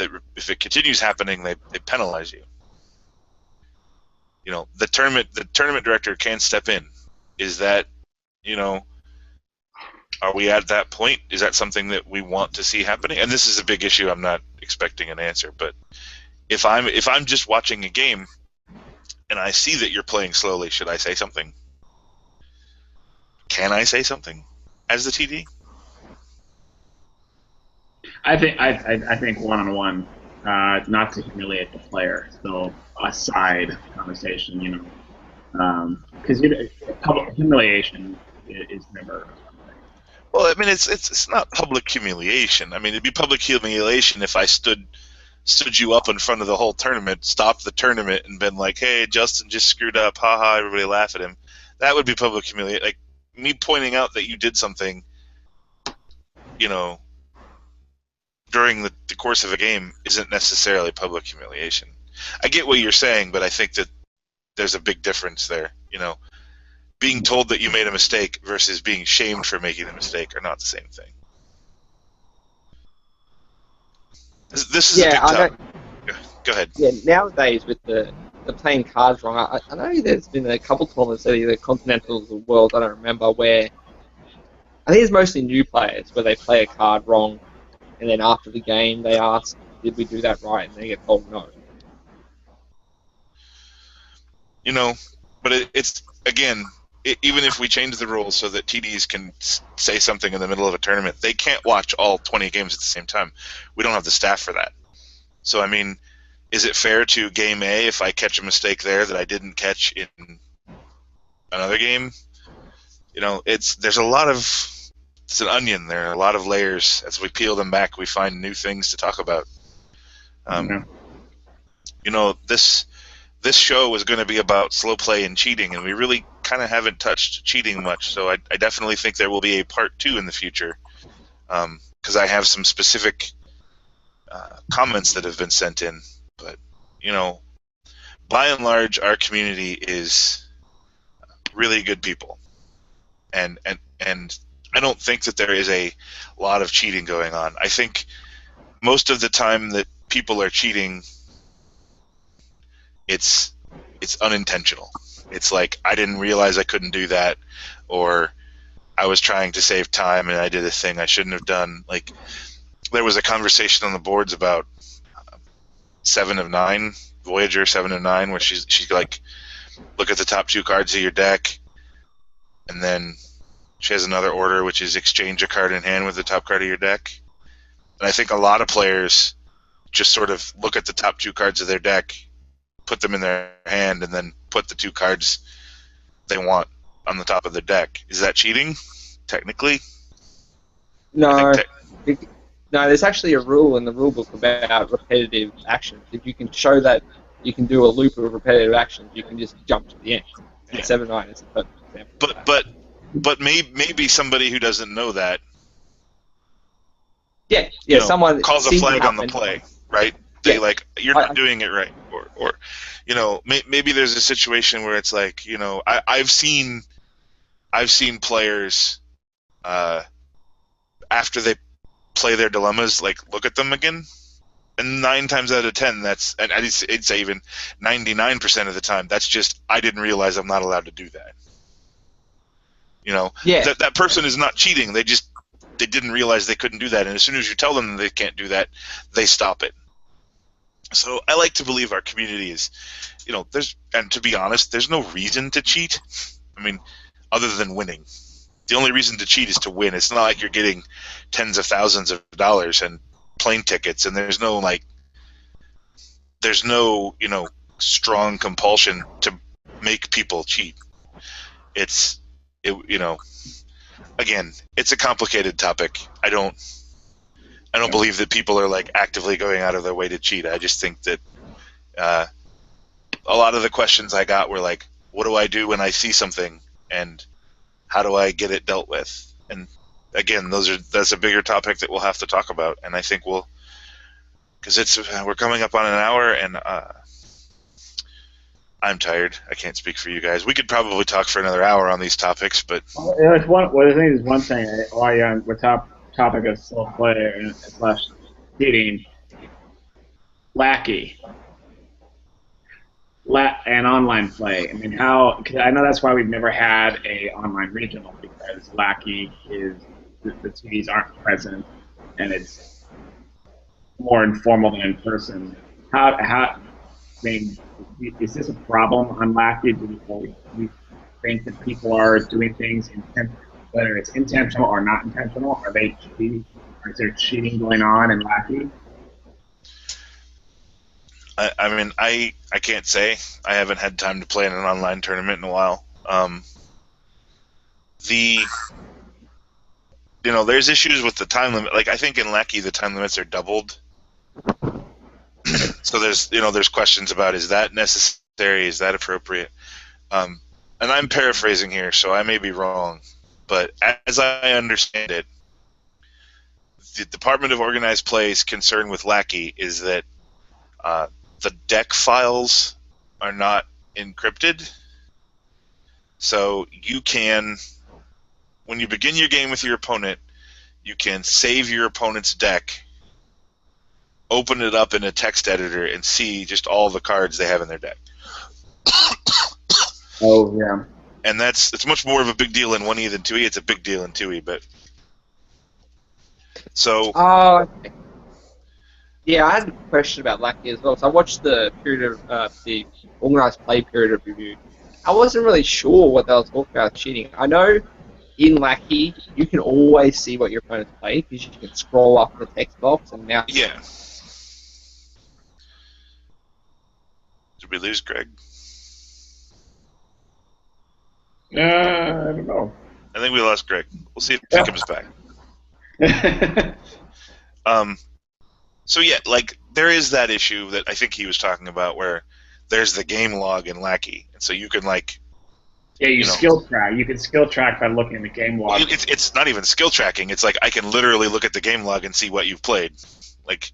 it continues happening, they penalize you. The tournament director can step in. Is that, are we at that point? Is that something that we want to see happening? And this is a big issue. I'm not expecting an answer, but if I'm just watching a game and I see that you're playing slowly, should I say something? Can I say something as the TD? I think one-on-one not to humiliate the player. So a side conversation, because public humiliation is never something. Well, I mean, it's not public humiliation. I mean, it'd be public humiliation if I stood you up in front of the whole tournament, stopped the tournament, and been like, "Hey, Justin just screwed up, haha!" Everybody laugh at him. That would be public humiliation. Like me pointing out that you did something, during the course of a game isn't necessarily public humiliation. I get what you're saying, but I think that there's a big difference there. Being told that you made a mistake versus being shamed for making a mistake are not the same thing. This is a big topic. Go ahead. Yeah, nowadays with the playing cards wrong, I know there's been a couple tournaments, either Continentals or Worlds, I don't remember, where I think it's mostly new players where they play a card wrong, and then after the game they ask, "Did we do that right?" and they get told no. But it's again, even if we change the rules so that TDs can say something in the middle of a tournament, they can't watch all 20 games at the same time. We don't have the staff for that. So, I mean, is it fair to game A if I catch a mistake there that I didn't catch in another game? There's a lot of, it's an onion. There are a lot of layers. As we peel them back, we find new things to talk about. This show was going to be about slow play and cheating, and we really kind of haven't touched cheating much. So I definitely think there will be a part 2 in the future, because I have some specific comments that have been sent in. But by and large, our community is really good people, and I don't think that there is a lot of cheating going on. I think most of the time that people are cheating, it's unintentional. It's like, I didn't realize I couldn't do that, or I was trying to save time and I did a thing I shouldn't have done. Like, there was a conversation on the boards about 7 of 9, Voyager 7 of 9, where she's like, look at the top 2 cards of your deck, and then she has another order, which is exchange a card in hand with the top card of your deck. And I think a lot of players just sort of look at the top 2 cards of their deck, put them in their hand, and then put the 2 cards they want on the top of their deck. Is that cheating? Technically? No. No, there's actually a rule in the rulebook about repetitive actions. If you can show that you can do a loop of repetitive actions, you can just jump to the end. And 7-9 is a perfect example. But maybe somebody who doesn't know that, someone calls a flag on the play, right? They you're not doing it right, or maybe there's a situation where it's like, I've seen players after they play their dilemmas, look at them again, and 9 times out of 10, and I'd say even 99% of the time, that's just, I didn't realize I'm not allowed to do that. That person is not cheating. They didn't realize they couldn't do that, and as soon as you tell them they can't do that, they stop it. So I like to believe our community is, and to be honest, there's no reason to cheat. I mean, other than winning. The only reason to cheat is to win. It's not like you're getting tens of thousands of dollars and plane tickets, and there's no strong compulsion to make people cheat. Again, it's a complicated topic. I don't believe that people are actively going out of their way to cheat. I just think that a lot of the questions I got were like, what do I do when I see something, and how do I get it dealt with? And again, that's a bigger topic that we'll have to talk about, and I think because we're coming up on an hour, and I'm tired. I can't speak for you guys. We could probably talk for another hour on these topics, but it's one thing. While you're on the topic of slow play and / cheating, lackey. And online play. I mean, cause I know that's why we've never had a online regional, because lackey is the TVs aren't present, and it's more informal than in person. I mean, is this a problem on lackey? Do you think that people are doing things whether it's intentional or not intentional? Are they cheating? Or is there cheating going on in lackey? I mean, I can't say. I haven't had time to play in an online tournament in a while. There's issues with the time limit. Like, I think in Lackey, the time limits are doubled. So there's questions about, is that necessary? Is that appropriate? And I'm paraphrasing here, so I may be wrong. But as I understand it, the Department of Organized Play's concern with Lackey is that the deck files are not encrypted. So you can, when you begin your game with your opponent, you can save your opponent's deck, open it up in a text editor, and see just all the cards they have in their deck. Oh, yeah. And it's much more of a big deal in 1E than 2E. It's a big deal in 2E, but... So... Yeah, I had a question about Lackey as well. So I watched the the organised play period of review. I wasn't really sure what they were talking about cheating. I know in Lackey you can always see what your opponent's played because you can scroll up the text box and now. Yeah. Did we lose Greg? I don't know. I think we lost Greg. We'll see if he comes back. So yeah, like, there is that issue that I think he was talking about where there's the game log in Lackey, and so you can, like... Yeah, you skill track. You can skill track by looking at the game log. It's not even skill tracking. It's like I can literally look at the game log and see what you've played. Like,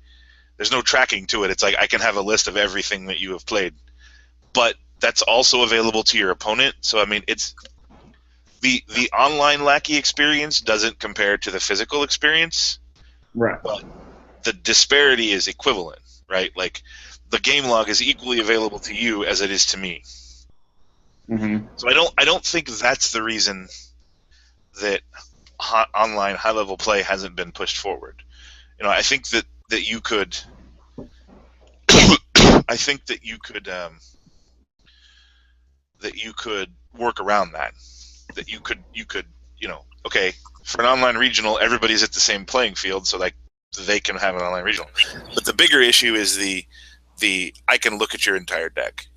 there's no tracking to it. It's like I can have a list of everything that you have played. But that's also available to your opponent. So, I mean, it's... The online Lackey experience doesn't compare to the physical experience. Right. But the disparity is equivalent, right? Like, the game log is equally available to you as it is to me. Mm-hmm. So I don't think that's the reason that online high-level play hasn't been pushed forward. I think that you could... I think that you could work around that. That you could okay, for an online regional, everybody's at the same playing field, so like they can have an online regional. But the bigger issue is the I can look at your entire deck.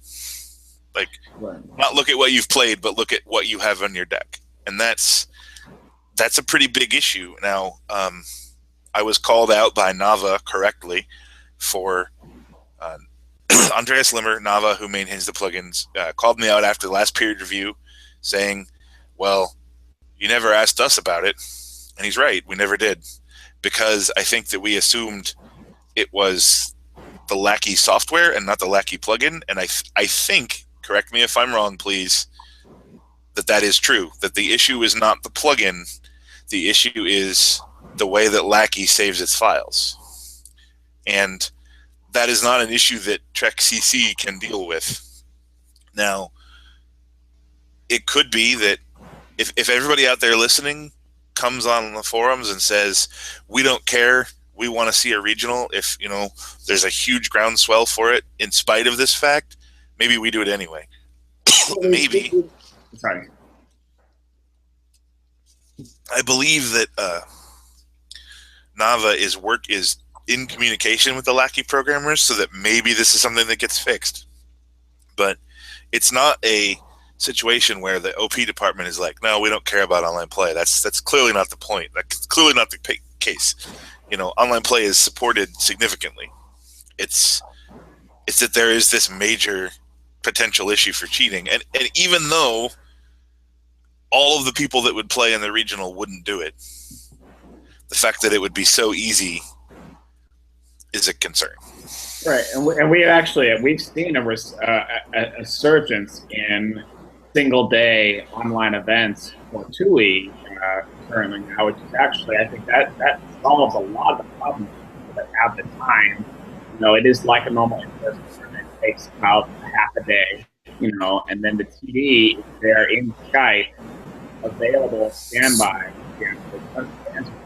Like, right. Not look at what you've played, but look at what you have on your deck. And that's a pretty big issue. Now, I was called out by Nava correctly for Andreas Limmer, Nava, who maintains the plugins, called me out after the last period review saying, well, you never asked us about it. And he's right, we never did. Because I think that we assumed it was the Lackey software and not the Lackey plugin. And I think, correct me if I'm wrong, please, that is true. That the issue is not the plugin. The issue is the way that Lackey saves its files. And that is not an issue that Trek CC can deal with. Now, it could be that if everybody out there listening comes on the forums and says, we don't care, we want to see a regional, if there's a huge groundswell for it in spite of this fact, maybe we do it anyway. Maybe. Sorry. I believe that Nava is in communication with the Lackey programmers so that maybe this is something that gets fixed. But it's not a situation where the OP department is like, no, we don't care about online play. That's clearly not the point. That's clearly not the case. Online play is supported significantly. It's that there is this major potential issue for cheating, and even though all of the people that would play in the regional wouldn't do it, the fact that it would be so easy is a concern. Right, and we've seen a resurgence in single-day online events for TUI currently now, which is actually, I think that solves a lot of the problems that have the time. It is like a normal in-person tournament. It takes about half a day, and then the TD is there in Skype, available standby, to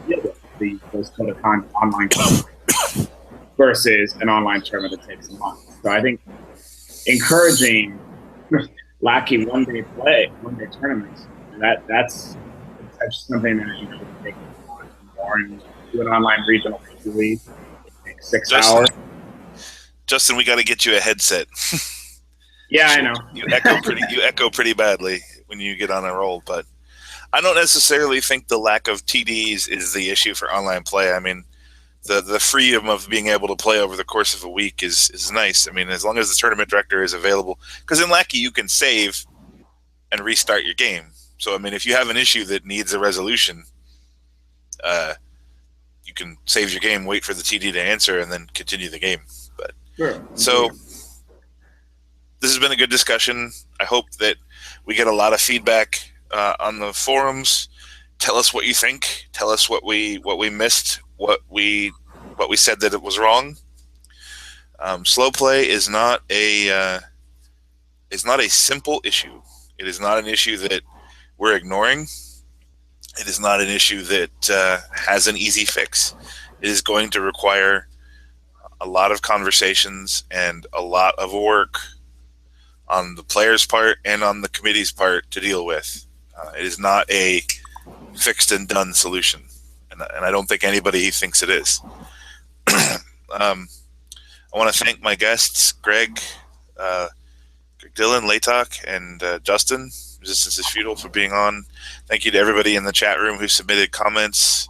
deal with those sort of online tournaments versus an online tournament that takes a month. So I think encouraging Lackey one-day tournaments, that's something that we can take more and do an online regional for 2 weeks. It takes 6 hours. Justin, we got to get you a headset. Yeah, I know. You echo pretty badly when you get on a roll, but I don't necessarily think the lack of TDs is the issue for online play. I mean, the freedom of being able to play over the course of a week is nice. I mean, as long as the tournament director is available, because in Lackey you can save and restart your game. So I mean, if you have an issue that needs a resolution, you can save your game, wait for the TD to answer, and then continue the game. But Sure. so this has been a good discussion. I hope that we get a lot of feedback on the forums. Tell us what you think. Tell us what we missed, what we said that it was wrong. Slow play is not a simple issue. It is not an issue that we're ignoring. It is not an issue that has an easy fix. It is going to require a lot of conversations and a lot of work on the player's part and on the committee's part to deal with. It is not a fixed and done solution, and I don't think anybody thinks it is. I want to thank my guests, Greg Dillon, Latok, and Justin, Resistance is Futile, for being on. Thank you to everybody in the chat room who submitted comments.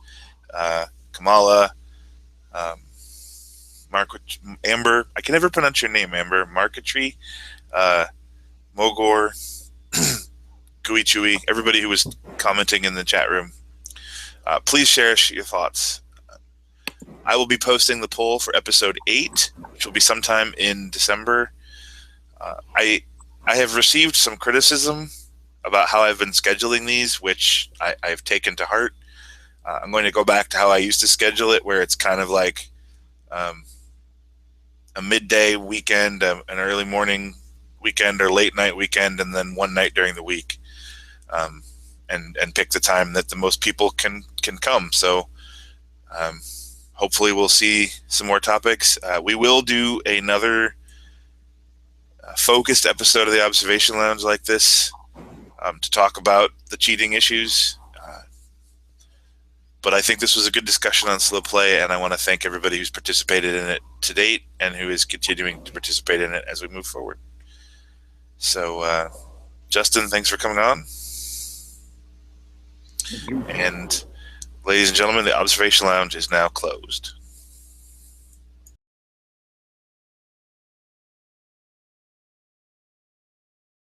Kamala, Amber, I can never pronounce your name, Amber, Marketry, Mogor, Gooey Chewy, everybody who was commenting in the chat room. Please share your thoughts. I will be posting the poll for episode 8, which will be sometime in December. I have received some criticism about how I've been scheduling these, which I've taken to heart. I'm going to go back to how I used to schedule it, where it's kind of like a midday weekend, an early morning weekend, or late night weekend, and then one night during the week, and pick the time that the most people can come. So hopefully we'll see some more topics. We will do another focused episode of the Observation Lounge like this to talk about the cheating issues. But I think this was a good discussion on slow play, and I want to thank everybody who's participated in it to date and who is continuing to participate in it as we move forward. So, Justin, thanks for coming on. And ladies and gentlemen, the Observation Lounge is now closed.